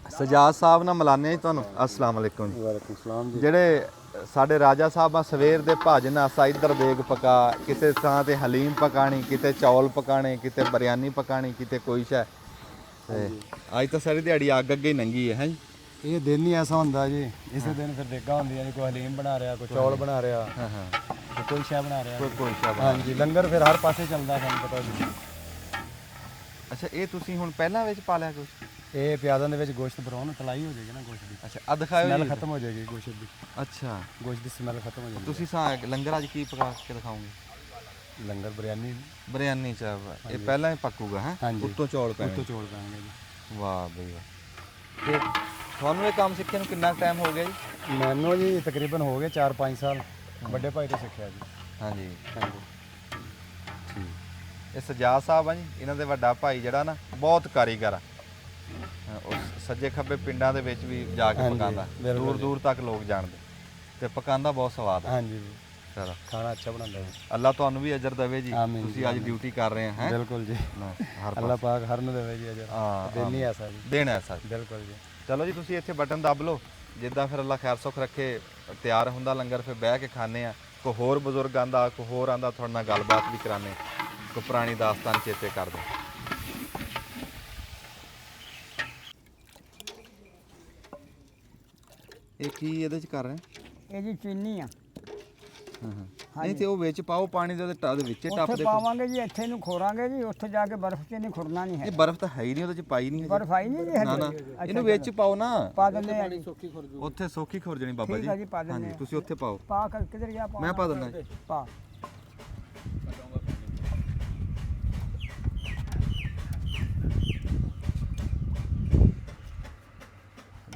ਸਜਾਦ ਸਾਹਿਬ ਨਾਲ ਮਿਲਾਨੇ ਜੀ ਤੁਹਾਨੂੰ। ਅਸਲਾਮ ਅਲੈਕੁਮ ਜੀ। ਵਾਲੇਕੁਮ ਸਲਾਮ ਜੀ। ਜਿਹੜੇ ਸਾਡੇ ਰਾਜਾ ਸਾਹਿਬ ਆ, ਸਵੇਰ ਦੇ ਭਾਜਨ ਆਸਾ ਇੱਧਰ ਦੇਗ ਪਕਾ, ਕਿਸੇ ਥਾਂ ਤੇ ਹਲੀਮ ਪਕਾਣੀ, ਕਿਤੇ ਚੌਲ ਪਕਾਣੇ, ਕਿਤੇ ਬਰਿਆਨੀ ਪਕਾਣੀ, ਕਿਤੇ ਕੋਈ ਸ਼ੈ। ਤੇ ਅੱਜ ਤਾਂ ਸਾਰੀ ਦਿਹਾੜੀ ਅੱਗ ਅੱਗੇ ਹੀ ਨੰਗੀ ਹੈ ਜੀ। ਇਹ ਦਿਨ ਹੀ ਐਸਾ ਹੁੰਦਾ ਜੀ, ਇਸੇ ਦਿਨ ਫਿਰ ਦੇਗਾ ਹੁੰਦੀਆਂ ਜੀ, ਕੋਈ ਹਲੀਮ ਬਣਾ ਰਿਹਾ, ਕੋਈ ਚੌਲ ਬਣਾ ਰਿਹਾ, ਹਾਂ ਹਾਂ, ਕੋਈ ਸ਼ੈ ਬਣਾ ਰਿਹਾ, ਕੋਈ ਸ਼ੈ ਬਣਾ। ਹਾਂਜੀ, ਲੰਗਰ ਫਿਰ ਹਰ ਪਾਸੇ ਚੱਲਦਾ, ਤੁਹਾਨੂੰ ਪਤਾ ਜੀ। ਅੱਛਾ, ਇਹ ਤੁਸੀਂ ਹੁਣ ਪਹਿਲਾਂ ਵਿੱਚ ਪਾ ਲਿਆ ਕੁਝ? ਇਹ ਪਿਆਜ਼ਾਂ ਦੇ ਵਿੱਚ ਗੋਸ਼ਤ ਬਰਾਉਨ ਤਲਾਈ ਹੋ ਜਾਏਗੀ ਨਾ ਗੋਸ਼ਤ ਦੀ, ਅੱਛਾ ਆ ਦਿਖਾਓ ਸਮੈਲ ਜੀ ਖਤਮ ਹੋ ਜਾਏਗੀ ਗੋਸ਼ਤ ਦੀ, ਅੱਛਾ ਗੋਸ਼ਤ ਦੀ ਸਮੈਲ ਖਤਮ ਹੋ ਜਾਏਗੀ। ਤੁਸੀਂ ਲੰਗਰ ਅੱਜ ਕੀ ਪਕਾ ਕੇ ਦਿਖਾਓਗੇ ਲੰਗਰ ਬਿਰਿਆਨੀ ਬਿਰਿਆਨੀ ਚ ਇਹ ਪਹਿਲਾਂ ਹੀ ਪੱਕੂਗਾ ਹੈ ਹਾਂਜੀ। ਉੱਤੋਂ ਚੌਲ ਪੈਣੇ ਉੱਤੋਂ ਚੌਲ ਪਾਵਾਂਗੇ ਜੀ। ਵਾਹ ਬਈ ਵਾਹ ਤੇ ਤੁਹਾਨੂੰ ਇਹ ਕੰਮ ਸਿੱਖੇ ਨੂੰ ਕਿੰਨਾ ਟਾਈਮ ਹੋ ਗਿਆ ਜੀ ਮੈਨੂੰ ਜੀ ਤਕਰੀਬਨ ਹੋ ਗਏ 4-5 ਸਾਲ, ਵੱਡੇ ਭਾਈ ਤੋਂ ਸਿੱਖਿਆ ਜੀ। ਹਾਂਜੀ ਹਾਂਜੀ ਠੀਕ ਇਹ ਸਜਾਦ ਸਾਹਿਬ ਆ ਜੀ ਇਹਨਾਂ ਦੇ ਵੱਡਾ ਭਾਈ ਜਿਹੜਾ ਨਾ ਬਹੁਤ ਕਾਰੀਗਰ ਆ ਉਹ ਸੱਜੇ ਖੱਬੇ ਪਿੰਡਾਂ ਦੇ ਵਿੱਚ ਵੀ ਜਾ ਕੇ ਹਾਂਜੀ, ਪਕਾਉਂਦਾ ਬਿਲਕੁਲ ਦੂਰ ਜੀ। ਦੂਰ ਤੱਕ ਲੋਕ ਜਾਣਦੇ ਤੇ ਪਕਾਉਂਦਾ ਬਹੁਤ ਸਵਾਦ ਆ ਹਾਂਜੀ ਜੀ, ਚਲੋ ਖਾਣਾ ਅੱਛਾ ਬਣਾਉਂਦਾ ਹੈ। ਅੱਲਾ ਤੁਹਾਨੂੰ ਵੀ ਅਜਰ ਦੇਵੇ ਜੀ ਆਮੀਨ ਤੁਸੀਂ ਜੀ, ਅੱਜ ਡਿਊਟੀ ਕਰ ਰਹੇ ਹੈ ਬਿਲਕੁਲ ਜੀ, ਹਰ ਅੱਲਾਹ ਪਾਕ ਹਰ ਨੂੰ ਦੇਵੇ ਜੀ ਅਜਰ, ਹਾਂ, ਦੇਣੀ ਐਸਾ ਜੀ। ਦੇਣਾ ਐਸਾ ਜੀ। ਬਿਲਕੁਲ ਜੀ। ਚਲੋ ਜੀ ਤੁਸੀਂ ਇੱਥੇ ਬਟਨ ਦੱਬ ਲਓ ਜਿੱਦਾਂ ਫਿਰ ਅੱਲਾ ਖੈਰ ਸੁੱਖ ਰੱਖੇ ਤਿਆਰ ਹੁੰਦਾ ਲੰਗਰ ਫਿਰ ਬਹਿ ਕੇ ਖਾਣੇ ਆ ਕੋਈ ਹੋਰ ਬਜ਼ੁਰਗ ਆਂਦਾ ਕੋਈ ਹੋਰ ਆਂਦਾ ਤੁਹਾਡੇ ਨਾਲ ਗੱਲਬਾਤ ਵੀ ਕਰਾਣੇ ਕੋਈ ਪੁਰਾਣੀ ਦਾਸਤਾਨ ਚੇਤੇ ਕਰਦੇ ਇਹ ਕੀ ਇਹਦੇ ਚ ਕਰ ਰਹੇ ਇਹ ਜੀ ਚੀਨੀ ਆ ਨਹੀਂ ਤੇ ਉਹ ਵਿੱਚ ਪਾਓ ਪਾਣੀ ਦੇ ਉਹਦੇ ਵਿੱਚ ਟੱਪ ਉੱਥੇ ਦੇ ਪਾਵਾਂਗੇ ਜੀ, ਇੱਥੇ ਨੂੰ ਖੋਰਾਂਗੇ ਜੀ, ਉੱਥੇ ਜਾ ਕੇ ਬਰਫ਼ 'ਚ ਨਹੀਂ ਖੁਰਨਾ ਨਹੀਂ ਹੈ। ਇਹ ਬਰਫ਼ ਤਾਂ ਹੈ ਹੀ ਨਹੀਂ ਉਹਦੇ ਚ ਪਾਈ ਨਹੀਂ ਬਰਫ਼ ਆਈ ਨਹੀਂ ਜੀ ਨਾ ਨਾ ਹਜੇ। ਇਹਨੂੰ ਵਿੱਚ ਪਾਓ ਨਾ ਪਾ ਦਿੰਦੇ ਆ ਜੀ। ਉੱਥੇ ਸੌਖੀ ਖੁਰ ਜਣੀ ਬਾਬਾ ਠੀਕ ਆ ਜੀ, ਪਾ ਦਿੰਦੇ ਹਾਂਜੀ ਆ। ਤੁਸੀਂ ਉੱਥੇ ਪਾਓ ਪਾ ਕਰ ਕਿਧਰ ਗਿਆ ਪਾ ਮੈਂ ਪਾ ਦਿੰਦਾ ਜੀ। ਪਾ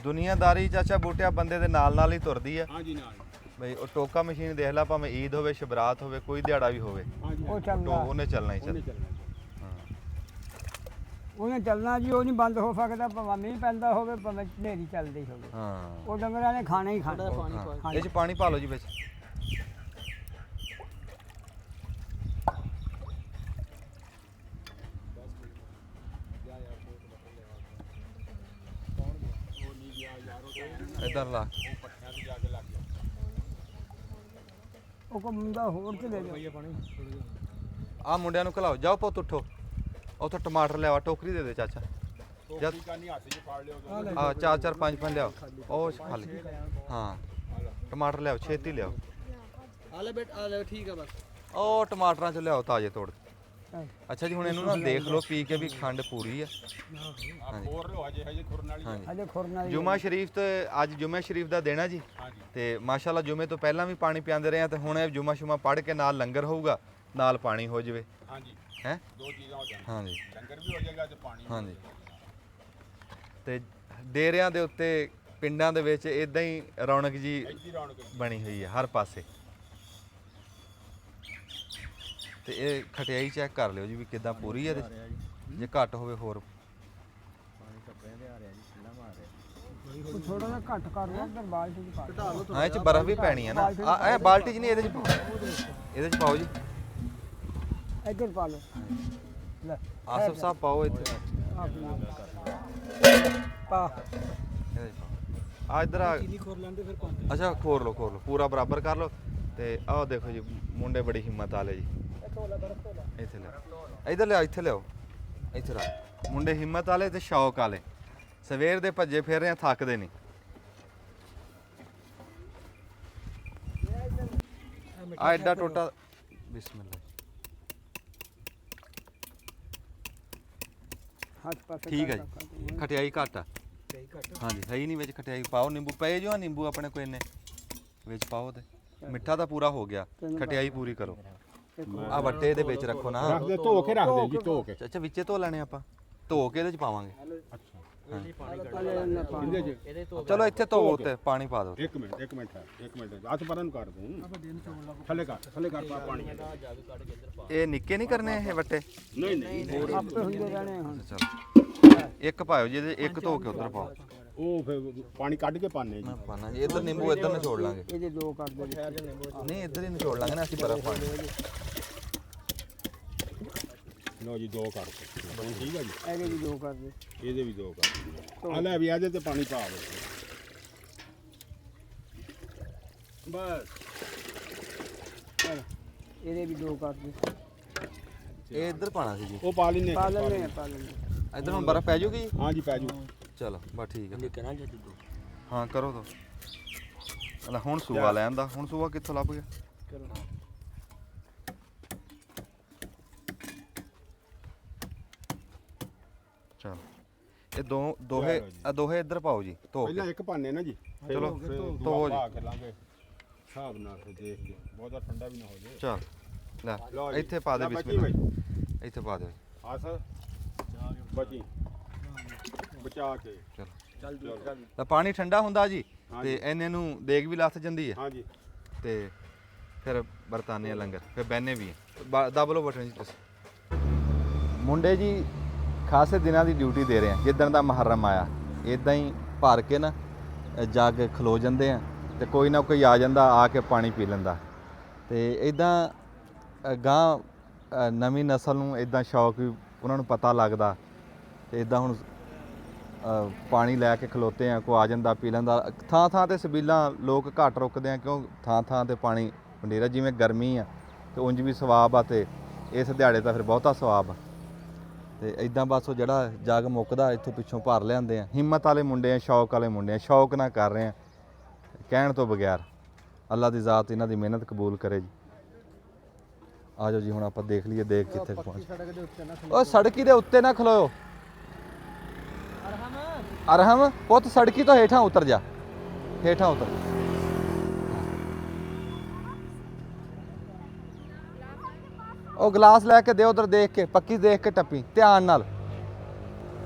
ਦੁਨੀਆਦਾਰੀ ਚਾਚਾ ਬੂਟਿਆ ਬੰਦੇ ਦੇ ਨਾਲ ਨਾਲ ਹੀ ਤੁਰਦੀ ਆ ਹਾਂਜੀ ਨਾਲ ਬਈ ਉਹ ਟੋਕਾ ਮਸ਼ੀਨ ਦੇਖ ਲੈ ਭਾਵੇਂ ਈਦ ਹੋਵੇ ਸ਼ਬਰਾਤ ਹੋਵੇ ਕੋਈ ਦਿਹਾੜਾ ਵੀ ਹੋਵੇ ਉਹ ਚੱਲਦਾ ਉਹਨੇ ਚੱਲਣਾ ਹੀ ਚੱਲ ਉਹਨੇ ਚੱਲਣਾ ਜੀ, ਉਹ ਨਹੀਂ ਬੰਦ ਹੋ ਸਕਦਾ ਭਾਵੇਂ ਮੀਂਹ ਪੈਂਦਾ ਹੋਵੇ ਭਾਵੇਂ ਹਨੇਰੀ ਚੱਲਦੀ ਹੋਵੇ। ਹਾਂ ਉਹ ਡੰਗਰਾਂ ਨੇ ਖਾਣਾ ਹੀ ਖਾਣਾ। ਹਾਂ। ਇਹ ਚ ਪਾਣੀ ਪਾ ਲਓ ਜੀ ਵਿੱਚ ਇਧਰ ਲਾ ਉਹ ਕੋ ਮੁੰਡਾ ਹੋਰ ਤੇ ਲੈ ਜਾ। ਆ ਮੁੰਡਿਆਂ ਨੂੰ ਖਲਾਓ ਜਾਓ ਪੁੱਤ ਉੱਠੋ ਉੱਥੋਂ ਟਮਾਟਰ ਲਿਆਵਾ ਟੋਕਰੀ ਦੇ ਦੇ ਚਾਚਾ ਜਦ ਕਾਨੀ ਹੱਥ 'ਚ ਫੜ ਲਿਓ ਆ ਚਾਰ ਚਾਰ ਪੰਜ ਪੰਜ ਲਿਆਓ ਉਹ ਖਾਲੀ ਹਾਂ ਟਮਾਟਰ ਲਿਆਓ ਛੇਤੀ ਲਿਆਓ ਆਲੇ ਬੇਟ ਆਲੇ ਠੀਕ ਆ ਬਸ ਉਹ ਟਮਾਟਰਾਂ ਚ ਲਿਆਓ ਤਾਜ਼ੇ ਤੋੜ ਕੇ। ਅੱਛਾ ਜੀ ਹੁਣ ਇਹਨੂੰ ਨਾ ਦੇਖ ਲਓ ਪੀ ਕੇ ਵੀ ਖੰਡ ਪੂਰੀ ਆ ਹੋਰ ਲੋ ਹਜੇ ਖੁਰਨ ਵਾਲੀ ਹਾਂਜੀ ਹਜੇ ਖੁਰਨਾ ਹੀ ਜੁਮਾ ਸ਼ਰੀਫ ਤੇ ਅੱਜ ਜੁਮੇ ਸ਼ਰੀਫ ਦਾ ਦੇਣਾ ਜੀ ਤੇ ਮਾਸ਼ਾਅੱਲਾ ਜੁਮੇ ਤੋਂ ਪਹਿਲਾਂ ਵੀ ਪਾਣੀ ਪਿਆਉਂਦੇ ਰਹੇ ਆ ਤੇ ਹੁਣ ਇਹ ਜੁਮਾ ਸ਼ੁਮਾ ਪੜ੍ਹ ਕੇ ਨਾਲ ਲੰਗਰ ਹੋਊਗਾ ਨਾਲ ਪਾਣੀ ਹੋ ਜਾਵੇ ਹਾਂਜੀ ਹੈ ਦੋ ਚੀਜ਼ਾਂ ਹੋ ਜਾਣ ਹਾਂਜੀ ਲੰਗਰ ਵੀ ਹੋ ਜਾਏਗਾ ਤੇ ਪਾਣੀ ਹਾਂਜੀ ਤੇ ਡੇਰਿਆਂ ਦੇ ਉੱਤੇ ਪਿੰਡਾਂ ਦੇ ਵਿੱਚ ਇਦਾਂ ਹੀ ਰੌਣਕ ਜੀ ਇੱਡੀ ਰੌਣਕ ਬਣੀ ਹੋਈ ਹੈ ਹਰ ਪਾਸੇ ਤੇ ਇਹ ਖਟਿਆਈ ਚੈੱਕ ਕਰ ਲਿਓ ਜੀ ਵੀ ਕਿਦਾਂ ਪੂਰੀ ਹੈ ਇਹਦੇ 'ਚ। ਜੇ ਘੱਟ ਹੋਵੇ ਹੋਰ ਥੋੜਾ ਜਿਹਾ ਘੱਟ ਕਰ ਲਿਆ ਇੱਧਰ ਬਾਲਟੀ ਚ ਪਾ। ਹਾਂ ਇਹ 'ਚ ਬਰਫ਼ ਵੀ ਪੈਣੀ ਹੈ ਨਾ ਇਹ ਬਾਲਟੀ 'ਚ ਨਹੀਂ ਇਹਦੇ 'ਚ ਪਾਓ ਇਹਦੇ 'ਚ ਪਾਓ ਜੀ ਇੱਧਰ ਪਾ ਲਓ ਲੈ ਆਸਫ ਸਾਹਿਬ ਪਾਓ ਇੱਥੇ ਪਾ ਇਹਦੇ 'ਚ ਪਾਓ ਆ ਇੱਧਰ ਆ ਚੀਨੀ ਖੋਰ ਲੈਂਦੇ ਫਿਰ ਪਾਉਂਦੇ ਅੱਛਾ ਖੋਰ ਲਓ ਪੂਰਾ ਬਰਾਬਰ ਕਰ ਲਓ ਤੇ ਆਹ ਦੇਖੋ ਜੀ ਮੁੰਡੇ ਬੜੀ ਹਿੰਮਤ ਵਾਲੇ ਜੀ ਇੱਥੇ ਲਿਆਓ ਇੱਧਰ ਲਿਆਓ ਇੱਥੇ ਲਿਆਓ ਮੁੰਡੇ ਹਿੰਮਤ ਵਾਲੇ ਤੇ ਸ਼ੌਕ ਵਾਲੇ ਸਵੇਰ ਦੇ ਭੱਜੇ ਫਿਰ ਰਹੇ ਆ ਥੱਕਦੇ ਨਹੀਂ ਆ ਐਡਾ ਟੋਟਾ ਬਿਸਮਿਲ੍ਲਾ ਹੱਥ ਪਾਸੇ ਠੀਕ ਹੈ ਜੀ ਖਟਿਆਈ ਘੱਟ ਆ ਹਾਂਜੀ ਹੈ ਹੀ ਨਹੀਂ ਵਿੱਚ ਖਟਿਆਈ ਪਾਓ ਨਿੰਬੂ ਪਏ ਜੋ ਨਿੰਬੂ ਆਪਣੇ ਕੋਈ ਨੇ ਵਿੱਚ ਪਾਓ ਤੇ ਮਿੱਠਾ ਤਾਂ ਪੂਰਾ ਹੋ ਗਿਆ ਖਟਿਆਈ ਪੂਰੀ ਕਰੋ ਆ ਵੱਟੇ ਦੇ ਵਿੱਚ ਰੱਖੋ ਨਾ ਰੱਖ ਦੇ ਧੋ ਕੇ ਰੱਖ ਦੇ ਜੀ ਧੋ ਕੇ ਅੱਛਾ ਵਿੱਚੇ ਧੋ ਲੈਣੇ ਆਪਾਂ ਧੋ ਕੇ ਇਹਦੇ ਚ ਪਾਵਾਂਗੇ ਇਹਦੇ 'ਚ ਇਹਦੇ ਤੋਂ ਚਲੋ ਇੱਥੇ ਧੋ ਤੇ ਪਾਣੀ ਪਾ ਦਿਓ ਇੱਕ ਮਿੰਟ ਹੱਥ ਪਰਾਂ ਨੂੰ ਕਰ ਦੂੰ ਥੱਲੇ ਕਰ ਪਾ ਪਾਣੀ ਇਹ ਨਿੱਕੇ ਨਹੀਂ ਕਰਨੇ ਇਹ ਵੱਟੇ ਨਹੀਂ ਆਪੇ ਹੁੰਦੇ ਰਹਿਣੇ ਹੁਣ। ਚਲੋ ਇੱਕ ਪਾਇਓ ਜੀ ਇਹਦੇ ਇੱਕ ਧੋ ਕੇ ਉਧਰ ਪਾਓ ਉਹ ਫਿਰ ਪਾਣੀ ਕੱਢ ਕੇ ਪਾਣੇ ਜੀ ਮੈਂ ਪਾਣਾ ਜੀ ਇੱਧਰ ਨਿੰਬੂ ਇੱਧਰ ਨਿਚੋੜ ਲਾਂਗੇ ਇਹਦੇ ਦੋ ਕਰ ਦੇ ਨਹੀਂ ਇੱਧਰ ਹੀ ਨਿਚੋੜ ਲਾਂਗੇ ਨਾ ਅਸੀਂ ਬਰਫ਼ ਪਾਣੀ ਲਓ ਜੀ ਦੋ ਕਰ ਹੁਣ ਠੀਕ ਹੈ ਜੀ ਇਹਦੇ ਵੀ ਦੋ ਕਰ ਦੇ ਇਹਦੇ ਵੀ ਦੋ ਕਰ ਆ ਲੈ ਵੀ ਇਹਦੇ ਤੇ ਪਾਣੀ ਪਾ ਦੇ ਬਸ ਇਹਦੇ ਵੀ ਦੋ ਕਰ ਦੇ ਇਹ ਇੱਧਰ ਪਾਣਾ ਸੀ ਜੀ ਉਹ ਪਾ ਲੈਨੇ ਪਾ ਲੈਣੇ ਇੱਧਰ ਹੁਣ ਬਰਫ਼ ਪੈ ਜਾਊਗੀ ਜੀ ਹਾਂ ਜੀ ਪੈ ਜੂ ਚਲੋ ਬਸ ਠੀਕ ਹੈ ਨਿਕਣਾ ਜੱਦ ਦੋ ਹਾਂ ਕਰੋ ਤੋ ਲੈ ਹੁਣ ਸੂਆ ਲੈਣ ਦਾ ਹੁਣ ਸੂਆ ਕਿੱਥੋਂ ਲੱਭ ਗਿਆ ਚਲੋ ਇਹ ਦੋਹੇ ਇੱਧਰ ਪਾਓ ਜੀ ਧੋ ਕੇ ਪਹਿਲਾਂ ਇੱਕ ਭਾਨੇ ਨਾ ਜੀ ਚਲੋ, ਧੋ ਧੋਵੋ ਜੀ। ਕੇ ਲਾਂਗੇ ਹਿਸਾਬ ਨਾਲ ਫਿਰ ਦੇਖ ਕੇ ਬਹੁਤਾ ਠੰਡਾ ਵੀ ਨਾ ਹੋ ਜਾਏ। ਚੱਲ ਲੈ ਲਓ ਜੀ, ਇੱਥੇ ਪਾ ਦੇ ਲੈ ਬੱਚੀ ਬਿਸਮਿਲ੍ਲਾ ਇੱਥੇ ਪਾ ਦੇ ਆਸ ਬਚੀ ਬਚਾ ਕੇ ਚਲੋ ਚੱਲ ਤਾਂ ਪਾਣੀ ਠੰਡਾ ਹੁੰਦਾ ਜੀ ਹਾਂਜੀ। ਤੇ ਇਹਨੇ ਨੂੰ ਦੇਗ ਵੀ ਲੱਥ ਜਾਂਦੀ ਹੈ ਹਾਂਜੀ ਤੇ ਫਿਰ ਬਰਤਾਨੇ ਲੰਗਰ ਫਿਰ ਬਹਿਨੇ ਵੀ ਹੈ ਦਬ ਲਓ ਬਟਨ ਜੀ ਤੁਸੀਂ ਮੁੰਡੇ ਜੀ ਖਾਸੇ ਦਿਨਾਂ ਦੀ ਡਿਊਟੀ ਦੇ ਰਹੇ ਆ ਜਿੱਦਣ ਦਾ ਮੁਹੱਰਮ ਆਇਆ ਇਦਾਂ ਹੀ ਭਰ ਕੇ ਨਾ ਜਾ ਕੇ ਖਲੋ ਜਾਂਦੇ ਆ ਤੇ ਕੋਈ ਨਾ ਕੋਈ ਆ ਜਾਂਦਾ ਆ ਕੇ ਪਾਣੀ ਪੀ ਲੈਂਦਾ ਤੇ ਇਦਾਂ ਗਾਂ ਨਵੀਂ ਨਸਲ ਨੂੰ ਇਦਾਂ ਸ਼ੌਕ ਵੀ ਉਹਨਾਂ ਨੂੰ ਪਤਾ ਲੱਗਦਾ ਤੇ ਇਦਾਂ ਹੁਣ ਪਾਣੀ ਲੈ ਕੇ ਖਲੋਤੇ ਆ ਕੋ ਆ ਜਾਂਦਾ ਪੀ ਲੈਂਦਾ ਥਾਂ ਥਾਂ ਤੇ ਸਬੀਲਾਂ ਲੋਕ ਘੱਟ ਰੁਕਦੇ ਆ ਕਿਉਂ ਥਾਂ ਥਾਂ ਤੇ ਪਾਣੀ ਪੰਡੇਰਾ ਜਿਵੇਂ ਗਰਮੀ ਆ ਤੇ ਉਂਝ ਵੀ ਸਵਾਬ ਆ ਤੇ ਇਸ ਦਿਹਾੜੇ ਤਾਂ ਫਿਰ ਬਹੁਤਾ ਸਵਾਬ ਆ ਤੇ ਇਦਾਂ ਬਸ ਉਹ ਜਿਹੜਾ ਜਗ ਮੁੱਕਦਾ ਇੱਥੋਂ ਪਿੱਛੋਂ ਭਰ ਲਿਆਂਦੇ ਆ ਹਿੰਮਤ ਵਾਲੇ ਮੁੰਡੇ ਆ ਸ਼ੌਕ ਵਾਲੇ ਮੁੰਡੇ ਆ ਸ਼ੌਕ ਨਾਲ ਕਰ ਰਹੇ ਆ ਕਹਿਣ ਤੋਂ ਬਗੈਰ ਅੱਲਾ ਦੀ ਜ਼ਾਤ ਇਹਨਾਂ ਦੀ ਮਿਹਨਤ ਕਬੂਲ ਕਰੇ ਜੀ ਆ ਜਾਓ ਜੀ ਹੁਣ ਆਪਾਂ ਦੇਖ ਲਈਏ ਦੇਖ ਕਿੱਥੇ ਪਹੁੰਚ ਉਹ ਸੜਕੀ ਦੇ ਉੱਤੇ ਨਾ ਖਲੋਇਓ ਅਰਹਮ ਪੁੱਤ ਸੜਕੀ ਤੋਂ ਹੇਠਾਂ ਉਤਰ ਜਾ ਹੇਠਾਂ ਉਤਰ ਉਹ ਗਲਾਸ ਲੈ ਕੇ ਦੇ ਉਧਰ ਦੇਖ ਕੇ ਪੱਕੀ ਦੇਖ ਕੇ ਟੱਪੀ ਧਿਆਨ ਨਾਲ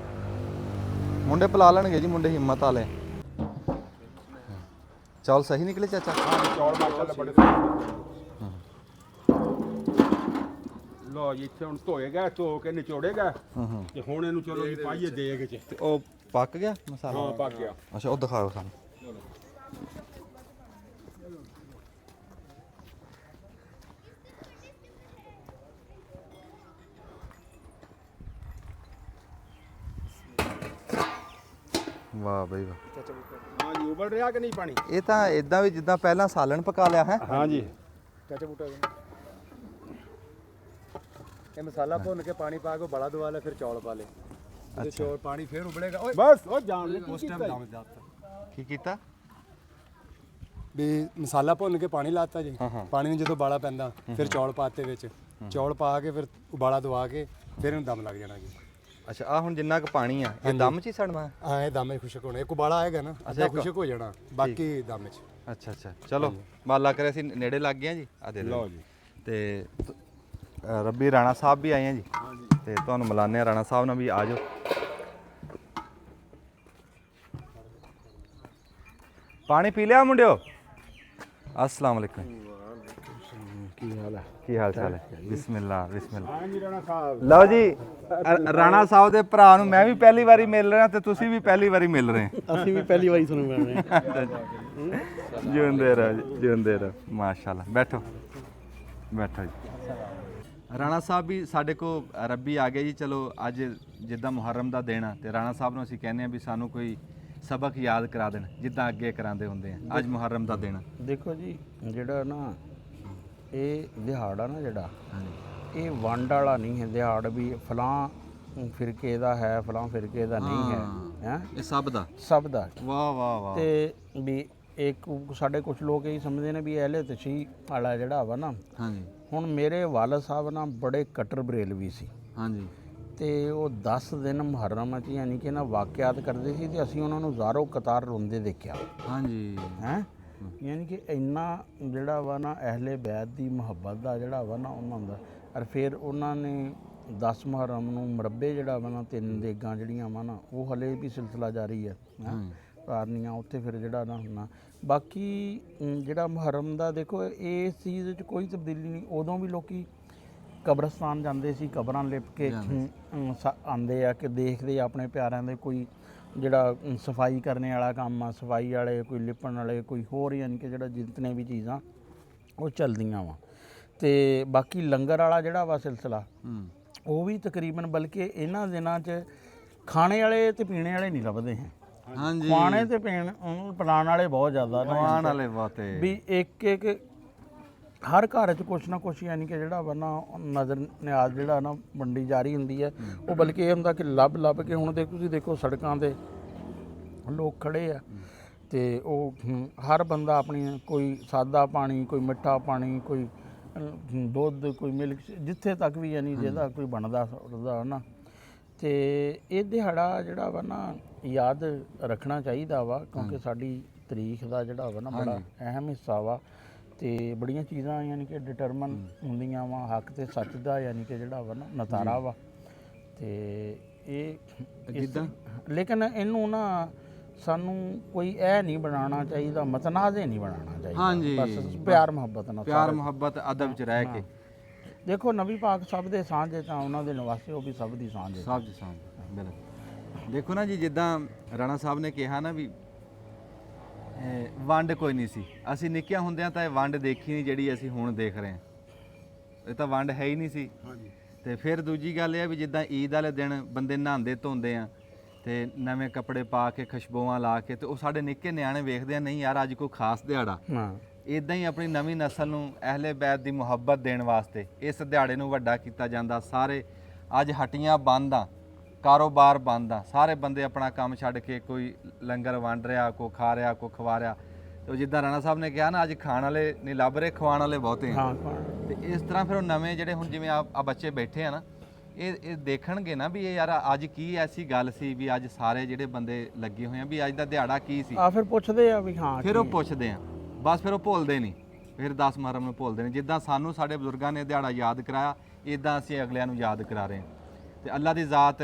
ਮੁੰਡੇ ਪਲਾ ਲੈਣਗੇ ਜੀ ਮੁੰਡੇ ਹਿੰਮਤ ਵਾਲੇ ਚੌਲ ਸਹੀ ਨਿਕਲੇ ਚਾਚਾ ਚੌਲ ਮਾਸ਼ਾਅੱਲਾ ਬੜੇ ਸੋਹਣੇ ਲੋ ਜੀ ਇੱਥੇ ਹੁਣ ਧੋਏਗਾ ਧੋ ਕੇ ਨਿਚੋੜੇਗਾ ਤੇ ਹੁਣ ਇਹਨੂੰ ਚਲੋ ਜੀ ਪਾਈਏ ਦੇਗ ਚ ਤੇ ਉਹ ਪੱਕ ਗਿਆ ਮਸਾਲਾ ਹਾਂ ਪੱਕ ਗਿਆ ਅੱਛਾ ਉਹ ਦਿਖਾਓ ਸਾਨੂੰ ਵਾਹ ਬਈ ਵਾਹ ਹਾਂ ਜੀ ਉਬਲ ਰਿਹਾ ਕਿ ਨਹੀਂ ਪਾਣੀ ਇਹ ਤਾਂ ਇਦਾਂ ਵੀ ਜਿੱਦਾਂ ਪਹਿਲਾਂ ਸਾਲਣ ਪਕਾ ਲਿਆ ਹੈ ਹਾਂ ਜੀ ਚਾਚਾ ਬੂਟਾ ਇਹ ਮਸਾਲਾ ਭੁੰਨ ਕੇ ਪਾਣੀ ਪਾ ਕੇ ਬੜਾ ਦਵਾ ਲੈ ਫਿਰ ਚੌਲ ਪਾ ਲੈ ਤੇ ਚੌਲ ਪਾਣੀ ਫਿਰ ਉਬਲੇਗਾ ਓਏ ਬਸ ਉਹ ਜਾਣ ਲੈ ਉਸ ਟਾਈਮ ਦਮ ਦਿੱਤਾ ਕੀ ਕੀਤਾ ਵੀ ਮਸਾਲਾ ਭੁੰਨ ਕੇ ਪਾਣੀ ਲਾਤਾ ਜੀ ਪਾਣੀ ਨੂੰ ਜਦੋਂ ਉਬਾਲਾ ਪੈਂਦਾ ਫਿਰ ਚੌਲ ਪਾਤੇ ਵਿੱਚ ਚੌਲ ਪਾ ਕੇ ਫਿਰ ਉਬਾਲਾ ਦਵਾ ਕੇ ਫਿਰ ਇਹਨੂੰ ਦਮ ਲੱਗ ਜਾਣਾ ਜੀ ਅੱਛਾ ਆ ਹੁਣ ਜਿੰਨਾ ਕੁ ਪਾਣੀ ਆ ਇਹ ਦਮ 'ਚ ਹੀ ਸੜਨਾ ਹਾਂ ਇਹ ਦਮ 'ਚ ਖੁਸ਼ਕ ਹੋਣਾ ਇੱਕ ਉਬਾਲਾ ਆਏਗਾ ਨਾ ਅੱਧਾ ਖੁਸ਼ਕ ਹੋ ਜਾਣਾ ਬਾਕੀ ਦਮ 'ਚ ਅੱਛਾ ਅੱਛਾ ਚਲੋ ਮਾਲਾ ਕਰੇ ਅਸੀਂ ਨੇੜੇ ਲੱਗ ਗਏ ਆ ਜੀ ਆ ਦੇ ਲਓ ਜੀ ਤੇ ਰੱਬੀ ਰਾਣਾ ਸਾਹਿਬ ਵੀ ਆਏ ਆ ਜੀ ਤੇ ਤੁਹਾਨੂੰ ਮਿਲਾਨੇ ਆ ਰਾਣਾ ਸਾਹਿਬ ਨਾਲ ਵੀ ਆ ਜਾਓ ਪਾਣੀ ਪੀ ਲਿਆ ਮੁੰਡਿਓ अस्सलाम वालेकुम ਕੀ ਹਾਲ ਚਾਲ ਹੈ ਬਿਸਮਿਲ੍ਲਾ ਬਿਸਮਿਲ੍ਲਾ ਹਾਂ ਜੀ ਰਾਣਾ ਸਾਹਿਬ ਲਓ ਜੀ ਰਾਣਾ ਸਾਹਿਬ ਦੇ ਭਰਾ ਨੂੰ ਮੈਂ ਵੀ ਪਹਿਲੀ ਵਾਰੀ ਮਿਲ ਰਿਹਾ ਤੇ ਤੁਸੀਂ ਵੀ ਪਹਿਲੀ ਵਾਰੀ ਮਿਲ ਰਹੇ ਅਸੀਂ ਵੀ ਪਹਿਲੀ ਵਾਰੀ ਤੁਹਾਨੂੰ ਮਿਲ ਰਹੇ ਹਾਂ ਜਿਉਂਦੇ ਰਹੋ ਜੀ ਜਿਉਂਦੇ ਰਹੋ ਮਾਸ਼ਾਅੱਲਾ ਬੈਠੋ ਬੈਠੋ ਜੀ ਰਾਣਾ ਸਾਹਿਬ ਵੀ ਸਾਡੇ ਕੋ ਰੱਬੀ ਆ ਗਏ ਜੀ ਚਲੋ ਅੱਜ ਜਿੱਦਾਂ ਮੁਹੱਰਮ ਦਾ ਦਿਨ ਆ ਤੇ ਰਾਣਾ ਸਾਹਿਬ ਨੂੰ ਅਸੀਂ ਕਹਿੰਦੇ ਆ ਵੀ ਸਾਨੂੰ ਕੋਈ ਸਬਕ ਯਾਦ ਕਰਾ ਦੇਣ ਜਿੱਦਾਂ ਅੱਗੇ ਕਰਾਉਂਦੇ ਹੁੰਦੇ ਆ ਅੱਜ ਮੁਹੱਰਮ ਦਾ ਦਿਨ ਦੇਖੋ ਜੀ ਜਿਹੜਾ ਨਾ ਇਹ ਦਿਹਾੜਾ ਨਾ ਜਿਹੜਾ ਇਹ ਵੰਡ ਵਾਲਾ ਨਹੀਂ ਹੈ ਦਿਹਾੜ ਵੀ ਫਲਾਂ ਫਿਰਕੇ ਦਾ ਹੈ ਫਲਾਂ ਫਿਰਕੇ ਦਾ ਨਹੀਂ ਹੈ ਹੈ ਇਹ ਸਭ ਦਾ ਸਭ ਦਾ ਵਾਹ ਵਾਹ ਵਾਹ ਤੇ ਵੀ ਇੱਕ ਸਾਡੇ ਕੁਝ ਲੋਕ ਇਹ ਸਮਝਦੇ ਨੇ ਵੀ ਅਹਿਲੇ ਤਸ਼ੀਹ ਵਾਲਾ ਜਿਹੜਾ ਵਾ ਨਾ ਹਾਂਜੀ ਹੁਣ ਮੇਰੇ ਵਾਲਦ ਸਾਹਿਬ ਨਾ ਬੜੇ ਕੱਟਰ ਬਰੇਲਵੀ ਸੀ ਹਾਂਜੀ ਤੇ ਉਹ 10 ਦਿਨ ਮੁਹੱਰਮ 'ਚ ਯਾਨੀ ਕਿ ਨਾ ਵਾਕਿਆਤ ਕਰਦੇ ਸੀ ਤੇ ਅਸੀਂ ਉਹਨਾਂ ਨੂੰ ਜ਼ਾਰੋ ਕਤਾਰ ਰੋਂਦੇ ਦੇਖਿਆ ਹਾਂਜੀ ਹੈ ਯਾਨੀ ਕਿ ਇੰਨਾ ਜਿਹੜਾ ਵਾ ਨਾ ਅਹਿਲੇ ਬੈਤ ਦੀ ਮੁਹੱਬਤ ਦਾ ਜਿਹੜਾ ਵਾ ਨਾ ਉਹਨਾਂ ਦਾ ਔਰ ਫਿਰ ਉਹਨਾਂ ਨੇ 10 ਮੁਹੱਰਮ ਨੂੰ ਮੁਰੱਬੇ ਜਿਹੜਾ ਵਾ ਨਾ 3 ਦੇਗਾਂ ਜਿਹੜੀਆਂ ਵਾ ਨਾ ਉਹ ਹਲੇ ਵੀ ਸਿਲਸਿਲਾ ਜਾਰੀ ਹੈ ਕਾਰਨੀਆਂ ਉੱਥੇ ਫਿਰ ਜਿਹੜਾ ਨਾ ਹੁੰਦਾ ਬਾਕੀ ਜਿਹੜਾ ਮੁਹੱਰਮ ਦਾ ਦੇਖੋ ਇਸ ਚੀਜ਼ ਵਿੱਚ ਕੋਈ ਤਬਦੀਲੀ ਨਹੀਂ ਉਦੋਂ ਵੀ ਲੋਕੀ ਕਬਰਸਤਾਨ ਜਾਂਦੇ ਸੀ ਕਬਰਾਂ ਲਿਪ ਕੇ ਆਉਂਦੇ ਆ ਕਿ ਦੇਖਦੇ ਆਪਣੇ ਪਿਆਰਿਆਂ ਦੇ ਕੋਈ ਜਿਹੜਾ ਸਫਾਈ ਕਰਨੇ ਵਾਲਾ ਕੰਮ ਆ ਸਫਾਈ ਵਾਲੇ ਕੋਈ ਲਿਪਣ ਵਾਲੇ ਕੋਈ ਹੋਰ ਯਾਨੀ ਕਿ ਜਿਹੜਾ ਜਿਤਨੇ ਵੀ ਚੀਜ਼ਾਂ ਉਹ ਚੱਲਦੀਆਂ ਵਾ ਤੇ ਬਾਕੀ ਲੰਗਰ ਵਾਲਾ ਜਿਹੜਾ ਵਾ ਸਿਲਸਿਲਾ ਉਹ ਵੀ ਤਕਰੀਬਨ ਬਲਕਿ ਇਹਨਾਂ ਦਿਨਾਂ 'ਚ ਖਾਣੇ ਵਾਲੇ ਤੇ ਪੀਣੇ ਵਾਲੇ ਨਹੀਂ ਲੱਭਦੇ ਹੈ ਹਾਂਜੀ ਖਾਣੇ ਤੇ ਪਿਲਾਉਣ ਵਾਲੇ ਬਹੁਤ ਜ਼ਿਆਦਾ ਖਾਣ ਵਾਲੇ ਬਾਤੇ ਵੀ ਇੱਕ ਹਰ ਘਰ 'ਚ ਕੁਛ ਨਾ ਕੁਛ ਯਾਨੀ ਕਿ ਜਿਹੜਾ ਵਾ ਨਾ ਨਜ਼ਰ ਨਿਆਜ਼ ਜਿਹੜਾ ਨਾ ਵੰਡੀ ਜਾਰੀ ਹੁੰਦੀ ਹੈ ਉਹ ਬਲਕਿ ਇਹ ਹੁੰਦਾ ਕਿ ਲੱਭ ਕੇ ਹੁਣ ਤੁਸੀਂ ਦੇਖੋ ਸੜਕਾਂ 'ਤੇ ਲੋਕ ਖੜੇ ਆ ਤੇ ਉਹ ਹਰ ਬੰਦਾ ਆਪਣੀ ਕੋਈ ਸਾਦਾ ਪਾਣੀ ਕੋਈ ਮਿੱਠਾ ਪਾਣੀ ਕੋਈ ਦੁੱਧ ਕੋਈ ਮਿਲਕ ਜਿੱਥੇ ਤੱਕ ਵੀ ਯਾਨੀ ਜਿਹਦਾ ਕੋਈ ਬਣਦਾ ਨਾ ਤੇ ਇਹ ਦਿਹਾੜਾ ਜਿਹੜਾ ਵਾ ਨਾ ਯਾਦ ਰੱਖਣਾ ਚਾਹੀਦਾ ਵਾ, ਕਿਉਂਕਿ ਸਾਡੀ ਤਾਰੀਖ ਦਾ ਜਿਹੜਾ ਵਾ ਨਾ ਬੜਾ ਅਹਿਮ ਹਿੱਸਾ ਵਾ ਤੇ ਬੜੀਆਂ ਚੀਜ਼ਾਂ ਯਾਨੀ ਕਿ ਡਿਟਰਮਨ ਹੁੰਦੀਆਂ ਵਾ, ਹੱਕ ਤੇ ਸੱਚ ਦਾ ਯਾਨੀ ਕਿ ਜਿਹੜਾ ਵਾ ਨਾ ਨਤਾਰਾ ਵਾ। ਤੇ ਇਹ ਜਿੱਦਾਂ ਲੇਕਿਨ ਇਹਨੂੰ ਨਾ ਸਾਨੂੰ ਕੋਈ ਇਹ ਨਹੀਂ ਬਣਾਉਣਾ ਚਾਹੀਦਾ, ਮਤਨਾਜ਼ੇ ਨਹੀਂ ਬਣਾਉਣਾ ਚਾਹੀਦਾ, ਬਸ ਪਿਆਰ ਮੁਹੱਬਤ ਨਾਲ, ਪਿਆਰ ਮੁਹੱਬਤ ਅਦਬ ਚ ਰਹਿ ਕੇ। ਦੇਖੋ ਨਬੀ ਪਾਕ ਸਭ ਦੇ ਸਾਂਝੇ, ਤਾਂ ਉਹਨਾਂ ਦੇ ਨਿਵਾਸੇ ਉਹ ਵੀ ਸਭ ਦੀ ਸਾਂਝੇ, ਸਭ ਦੀ ਸਾਂਝ। ਬਿਲਕੁਲ। ਦੇਖੋ ਨਾ ਜੀ, ਜਿੱਦਾਂ ਰਾਣਾ ਸਾਹਿਬ ਨੇ ਕਿਹਾ ਨਾ ਵੀ ਵੰਡ ਕੋਈ ਨਹੀਂ ਸੀ, ਅਸੀਂ ਨਿੱਕਿਆਂ ਹੁੰਦਿਆਂ ਤਾਂ ਇਹ ਵੰਡ ਦੇਖੀ ਨਹੀਂ ਜਿਹੜੀ ਅਸੀਂ ਹੁਣ ਦੇਖ ਰਹੇ ਹਾਂ, ਇਹ ਤਾਂ ਵੰਡ ਹੈ ਹੀ ਨਹੀਂ ਸੀ। ਤੇ ਫਿਰ ਦੂਜੀ ਗੱਲ ਇਹ ਆ ਵੀ ਜਿੱਦਾਂ ਈਦ ਵਾਲੇ ਦਿਨ ਬੰਦੇ ਨਹਾਉਂਦੇ ਧੋਂਦੇ ਆ ਤੇ ਨਵੇਂ ਕੱਪੜੇ ਪਾ ਕੇ ਖੁਸ਼ਬੂਆਂ ਲਾ ਕੇ, ਤੇ ਉਹ ਸਾਡੇ ਨਿੱਕੇ ਨਿਆਣੇ ਵੇਖਦੇ ਆ ਨਹੀਂ ਯਾਰ ਅੱਜ ਕੋਈ ਖਾਸ ਦਿਹਾੜਾ। ਇਦਾਂ ਹੀ ਆਪਣੀ ਨਵੀਂ ਨਸਲ ਨੂੰ ਅਹਿਲੇ ਬੈਤ ਦੀ ਮੁਹੱਬਤ ਦੇਣ ਵਾਸਤੇ ਇਸ ਦਿਹਾੜੇ ਨੂੰ ਵੱਡਾ ਕੀਤਾ ਜਾਂਦਾ। ਸਾਰੇ ਅੱਜ ਹੱਟੀਆਂ ਬੰਦ ਆ, ਕਾਰੋਬਾਰ ਬੰਦ ਆ, ਸਾਰੇ ਬੰਦੇ ਆਪਣਾ ਕੰਮ ਛੱਡ ਕੇ ਕੋਈ ਲੰਗਰ ਵੰਡ ਰਿਹਾ, ਕੋਈ ਖਾ ਰਿਹਾ, ਕੋਈ ਖਵਾ ਰਿਹਾ। ਤੇ ਜਿੱਦਾਂ ਰਾਣਾ ਸਾਹਿਬ ਨੇ ਕਿਹਾ ਨਾ, ਅੱਜ ਖਾਣ ਵਾਲੇ ਨਹੀਂ ਲੱਭ ਰਹੇ, ਖਵਾਉਣ ਵਾਲੇ ਬਹੁਤੇ ਆ। ਤੇ ਇਸ ਤਰ੍ਹਾਂ ਫਿਰ ਉਹ ਨਵੇਂ ਜਿਹੜੇ ਹੁਣ ਜਿਵੇਂ ਆ ਬੱਚੇ ਬੈਠੇ ਆ ਨਾ, ਇਹ ਦੇਖਣਗੇ ਨਾ ਵੀ ਇਹ ਯਾਰ ਅੱਜ ਕੀ ਐਸੀ ਗੱਲ ਸੀ ਵੀ ਅੱਜ ਸਾਰੇ ਜਿਹੜੇ ਬੰਦੇ ਲੱਗੇ ਹੋਏ ਆ ਵੀ ਅੱਜ ਦਾ ਦਿਹਾੜਾ ਕੀ ਸੀ। ਫਿਰ ਪੁੱਛਦੇ ਆ ਵੀ ਹਾਂ, ਫਿਰ ਉਹ ਪੁੱਛਦੇ ਆ, ਬਸ ਫਿਰ ਉਹ ਭੁੱਲਦੇ ਨਹੀਂ, ਫਿਰ 10 ਮੁਹੱਰਮ ਨੂੰ ਭੁੱਲਦੇ ਨਹੀਂ। ਜਿੱਦਾਂ ਸਾਨੂੰ ਸਾਡੇ ਬਜ਼ੁਰਗਾਂ ਨੇ ਦਿਹਾੜਾ ਯਾਦ ਕਰਾਇਆ, ਇਦਾਂ ਅਸੀਂ ਅਗਲਿਆਂ ਨੂੰ ਯਾਦ ਕਰਾ ਰਹੇ ਹਾਂ। ਤੇ ਅੱਲਾ ਦੀ ਜ਼ਾਤ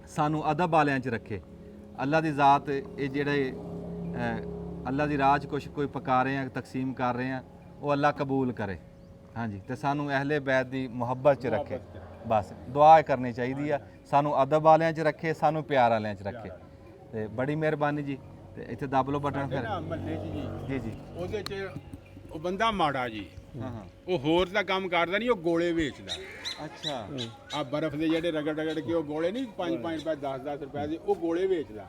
ਸਾਨੂੰ ਅਦਬ ਵਾਲਿਆਂ 'ਚ ਰੱਖੇ। ਅੱਲਾ ਦੀ ਜ਼ਾਤ ਇਹ ਜਿਹੜੇ ਅੱਲਾ ਦੀ ਰਾਹ 'ਚ ਕੁਛ ਕੋਈ ਪਕਾ ਰਹੇ ਆ, ਤਕਸੀਮ ਕਰ ਰਹੇ ਆ, ਉਹ ਅੱਲਾ ਕਬੂਲ ਕਰੇ। ਹਾਂਜੀ, ਤੇ ਸਾਨੂੰ ਅਹਿਲੇ ਬੈਤ ਦੀ ਮੁਹੱਬਤ 'ਚ ਰੱਖੇ। ਬਸ ਦੁਆ ਕਰਨੀ ਚਾਹੀਦੀ ਆ, ਸਾਨੂੰ ਅਦਬ ਵਾਲਿਆਂ 'ਚ ਰੱਖੇ, ਸਾਨੂੰ ਪਿਆਰ ਵਾਲਿਆਂ 'ਚ ਰੱਖੇ। ਤੇ ਬੜੀ ਮਿਹਰਬਾਨੀ ਜੀ। ਤੇ ਇੱਥੇ ਦਬ ਲਓ ਬਟਨ ਫਿਰ। ਮਹੱਲੇ 'ਚ ਜੀ ਜੀ ਉਹਦੇ 'ਚ ਉਹ ਬੰਦਾ ਮਾੜਾ ਜੀ, ਹਾਂ ਉਹ ਹੋਰ ਦਾ ਕੰਮ ਕਰਦਾ ਨਹੀਂ, ਉਹ ਗੋਲੇ ਵੇਚਦਾ। ਅੱਛਾ। ਆ ਬਰਫ਼ ਦੇ ਜਿਹੜੇ ਰਗੜ ਕੇ ਉਹ ਗੋਲੇ ਨਹੀਂ 5-5 ਰੁਪਏ 10-10 ਰੁਪਏ ਦੇ, ਉਹ ਗੋਲੇ ਵੇਚਦਾ।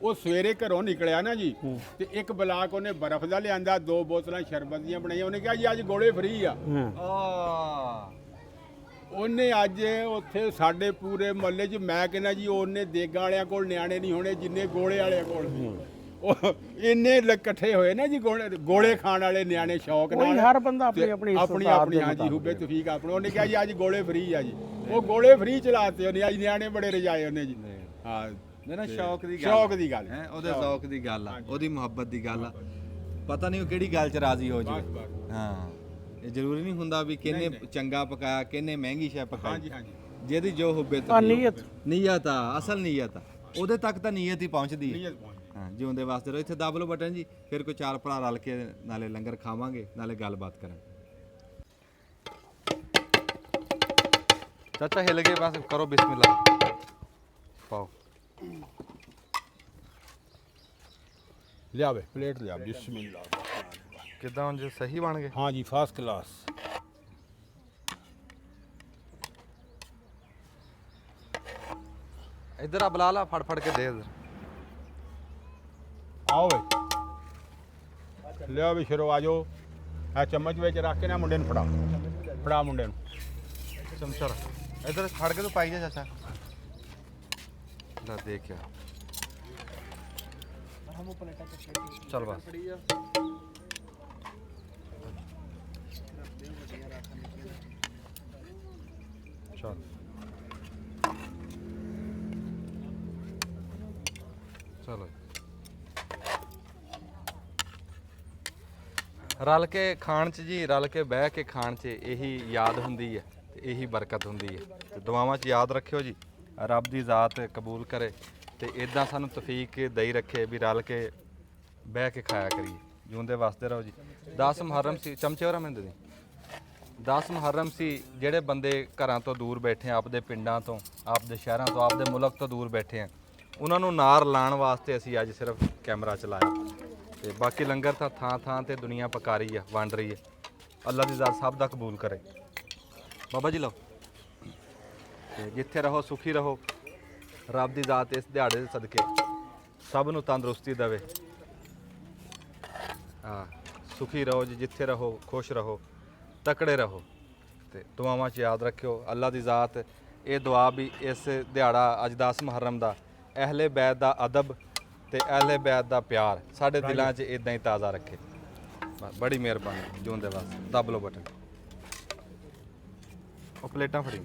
ਉਹ ਸਵੇਰੇ ਘਰੋਂ ਨਿਕਲਿਆ ਨਾ ਜੀ, ਤੇ ਇੱਕ ਬਲਾਕ ਉਹਨੇ ਬਰਫ਼ ਦਾ ਲਿਆਂਦਾ, 2 ਬੋਤਲਾਂ ਸ਼ਰਬਤ ਦੀਆਂ ਬਣਾਈਆਂ। ਉਹਨੇ ਕਿਹਾ ਜੀ ਅੱਜ ਗੋਲੇ ਫ੍ਰੀ ਆ। ਉਹਨੇ ਅੱਜ ਉੱਥੇ ਸਾਡੇ ਪੂਰੇ ਮੁਹੱਲੇ 'ਚ ਮੈਂ ਕਹਿੰਦਾ ਜੀ ਉਹਨੇ ਦੇਗਾਂ ਵਾਲਿਆਂ ਕੋਲ ਨਿਆਣੇ ਨਹੀਂ ਹੋਣੇ ਜਿੰਨੇ ਗੋਲੇ ਵਾਲਿਆਂ ਕੋਲ ਸੀ। ਉਹ ਇੰਨੇ ਇਕੱਠੇ ਹੋਏ ਨਾ ਜੀ ਗੋਲੇ ਖਾਣ ਵਾਲੇ ਨਿਆਣੇ ਸ਼ੌਕ ਨਾਲ। ਹਰ ਬੰਦਾ ਆਪਣੀ ਹਾਂਜੀ ਹੁਬੇ ਤਫੀਕ ਆਪਣੀ। ਉਹਨੇ ਕਿਹਾ ਜੀ ਅੱਜ ਗੋਲੇ ਫ੍ਰੀ ਆ ਜੀ, ਉਹ ਗੋਲੇ ਫ੍ਰੀ ਚਲਾਤੇ ਉਹਨੇ। ਅੱਜ ਨਿਆਣੇ ਬੜੇ ਰਜਾਏ ਉਹਨੇ ਜੀ। ਹਾਂ ਨਾ ਸ਼ੌਕ ਦੀ ਗੱਲ, ਸ਼ੌਕ ਦੀ ਗੱਲ ਹੈ, ਉਹਦੇ ਸ਼ੌਕ ਦੀ ਗੱਲ ਆ, ਉਹਦੀ ਮੁਹੱਬਤ ਦੀ ਗੱਲ ਆ। ਪਤਾ ਨਹੀਂ ਉਹ ਕਿਹੜੀ ਗੱਲ 'ਚ ਰਾਜ਼ੀ ਹੋ ਜਾਵੇ। ਹਾਂ, ਇਹ ਜ਼ਰੂਰੀ ਨਹੀਂ ਹੁੰਦਾ ਵੀ ਕਿਹਨੇ ਚੰਗਾ ਪਕਾਇਆ, ਕਿਹਨੇ ਮਹਿੰਗੀ ਸ਼ੈ ਪਕਾਈ। ਹਾਂਜੀ ਹਾਂਜੀ, ਜਿਹਦੀ ਜੋ ਹੁਬੇ ਨੀਅਤ ਆ, ਅਸਲ ਨੀਅਤ ਆ, ਉਹਦੇ ਤੱਕ ਤਾਂ ਨੀਅਤ ਹੀ ਪਹੁੰਚਦੀ ਹੈ। ਹਾਂ, ਜਿਉਂਦੇ ਵਾਸਤੇ ਰਹੋ। ਇੱਥੇ ਦਬ ਲਓ ਬਟਨ ਜੀ, ਫਿਰ ਕੋਈ 4 ਭਰਾ ਰਲ ਕੇ ਨਾਲੇ ਲੰਗਰ ਖਾਵਾਂਗੇ, ਨਾਲੇ ਗੱਲਬਾਤ ਕਰਾਂਗੇ। ਚਾਚਾ ਹਿੱਲ ਗਏ, ਬਸ ਕਰੋ ਬਿਸਮਿਲ੍ਲਾ, ਪਾਓ। ਲਿਆਵੇ ਪਲੇਟ ਲਿਆ, ਬਿਸਮਿਲ੍ਲਾ। ਕਿੱਦਾਂ ਹੁਣ ਜੀ, ਸਹੀ ਬਣ ਗਏ? ਹਾਂ ਜੀ, ਫਸਟ ਕਲਾਸ। ਇੱਧਰ ਆ ਬੁਲਾ ਲਾ, ਫੜ ਕੇ ਦੇ ਇੱਧਰ। ਆਓ ਵੇ, ਲਿਆ ਵੀ ਸ਼ੁਰੂ ਆ ਜਾਓ। ਆ ਚਮਚ ਵਿੱਚ ਰੱਖ ਕੇ ਨਾ ਮੁੰਡੇ ਨੂੰ ਫੜਾ ਮੁੰਡੇ ਨੂੰ ਚਮਚਾ ਇੱਧਰ ਫੜ ਕੇ ਤੂੰ ਪਾਈ ਜਾ ਚਾਚਾ। ਲੈ ਦੇਖਿਆ, ਚੱਲ ਬਸ। ਚੱਲ ਚਲੋ, ਰਲ ਕੇ ਖਾਣ 'ਚ ਜੀ, ਰਲ ਕੇ ਬਹਿ ਕੇ ਖਾਣ 'ਚ ਇਹੀ ਯਾਦ ਹੁੰਦੀ ਹੈ ਤੇ ਇਹੀ ਬਰਕਤ ਹੁੰਦੀ ਹੈ। ਤੇ ਦੁਆਵਾਂ 'ਚ ਯਾਦ ਰੱਖਿਓ ਜੀ, ਰੱਬ ਦੀ ਜ਼ਾਤ ਕਬੂਲ ਕਰੇ ਤੇ ਇਦਾਂ ਸਾਨੂੰ ਤੌਫੀਕ ਦੇਈ ਰੱਖੇ ਵੀ ਰਲ ਕੇ ਬਹਿ ਕੇ ਖਾਇਆ ਕਰੀਏ। ਜਿਉਂਦੇ ਵਸਦੇ ਰਹੋ ਜੀ। 10 ਮੁਹੱਰਮ ਸੀ, ਚਮਚੇ ਵਾਲਾ ਮੈਨੂੰ ਦੇ। 10 ਮੁਹੱਰਮ ਸੀ, ਜਿਹੜੇ ਬੰਦੇ ਘਰਾਂ ਤੋਂ ਦੂਰ ਬੈਠੇ ਆ, ਆਪਦੇ ਪਿੰਡਾਂ ਤੋਂ, ਆਪਦੇ ਸ਼ਹਿਰਾਂ ਤੋਂ, ਆਪਦੇ ਮੁਲਕ ਤੋਂ ਦੂਰ ਬੈਠੇ ਆ, ਉਹਨਾਂ ਨੂੰ ਨਾਰ ਲਾਉਣ ਵਾਸਤੇ ਅਸੀਂ ਅੱਜ ਸਿਰਫ ਕੈਮਰਾ ਚਲਾਇਆ। ਤੇ ਬਾਕੀ ਲੰਗਰ ਤਾਂ ਥਾਂ ਥਾਂ ਤੇ ਦੁਨੀਆ ਪਕਾ ਰਹੀ ਆ, ਵੰਡ ਰਹੀ ਹੈ। ਅੱਲਾ ਦੀ ਜ਼ਾਤ ਸਭ ਦਾ ਕਬੂਲ ਕਰੇ। ਬਾਬਾ ਜੀ ਲਓ, ਤੇ ਜਿੱਥੇ ਰਹੋ ਸੁਖੀ ਰਹੋ। ਰੱਬ ਦੀ ਜ਼ਾਤ ਇਸ ਦਿਹਾੜੇ ਦੇ ਸਦਕੇ ਸਭ ਨੂੰ ਤੰਦਰੁਸਤੀ ਦੇਵੇ। ਹਾਂ, ਸੁਖੀ ਰਹੋ ਜੀ, ਜਿੱਥੇ ਰਹੋ ਖੁਸ਼ ਰਹੋ, ਤਕੜੇ ਰਹੋ ਤੇ ਦੁਆਵਾਂ 'ਚ ਯਾਦ ਰੱਖਿਓ। ਅੱਲਾ ਦੀ ਜ਼ਾਤ ਇਹ ਦੁਆ ਵੀ ਇਸ ਦਿਹਾੜਾ ਅੱਜ 10 ਮੁਹੱਰਮ ਦਾ ਅਹਿਲੇ ਬੈਤ ਦਾ ਅਦਬ ਤੇ ਅਹਿਲੇ ਬੈਤ ਦਾ ਪਿਆਰ ਸਾਡੇ ਦਿਲਾਂ 'ਚ ਇਦਾਂ ਹੀ ਤਾਜ਼ਾ ਰੱਖੇ। ਬੜੀ ਮਿਹਰਬਾਨੀ। ਜਿਉਂਦੇ ਵਾਸਤੇ ਦਬ ਲਓ ਬਟਨ। ਉਹ ਪਲੇਟਾਂ ਫੜੀ।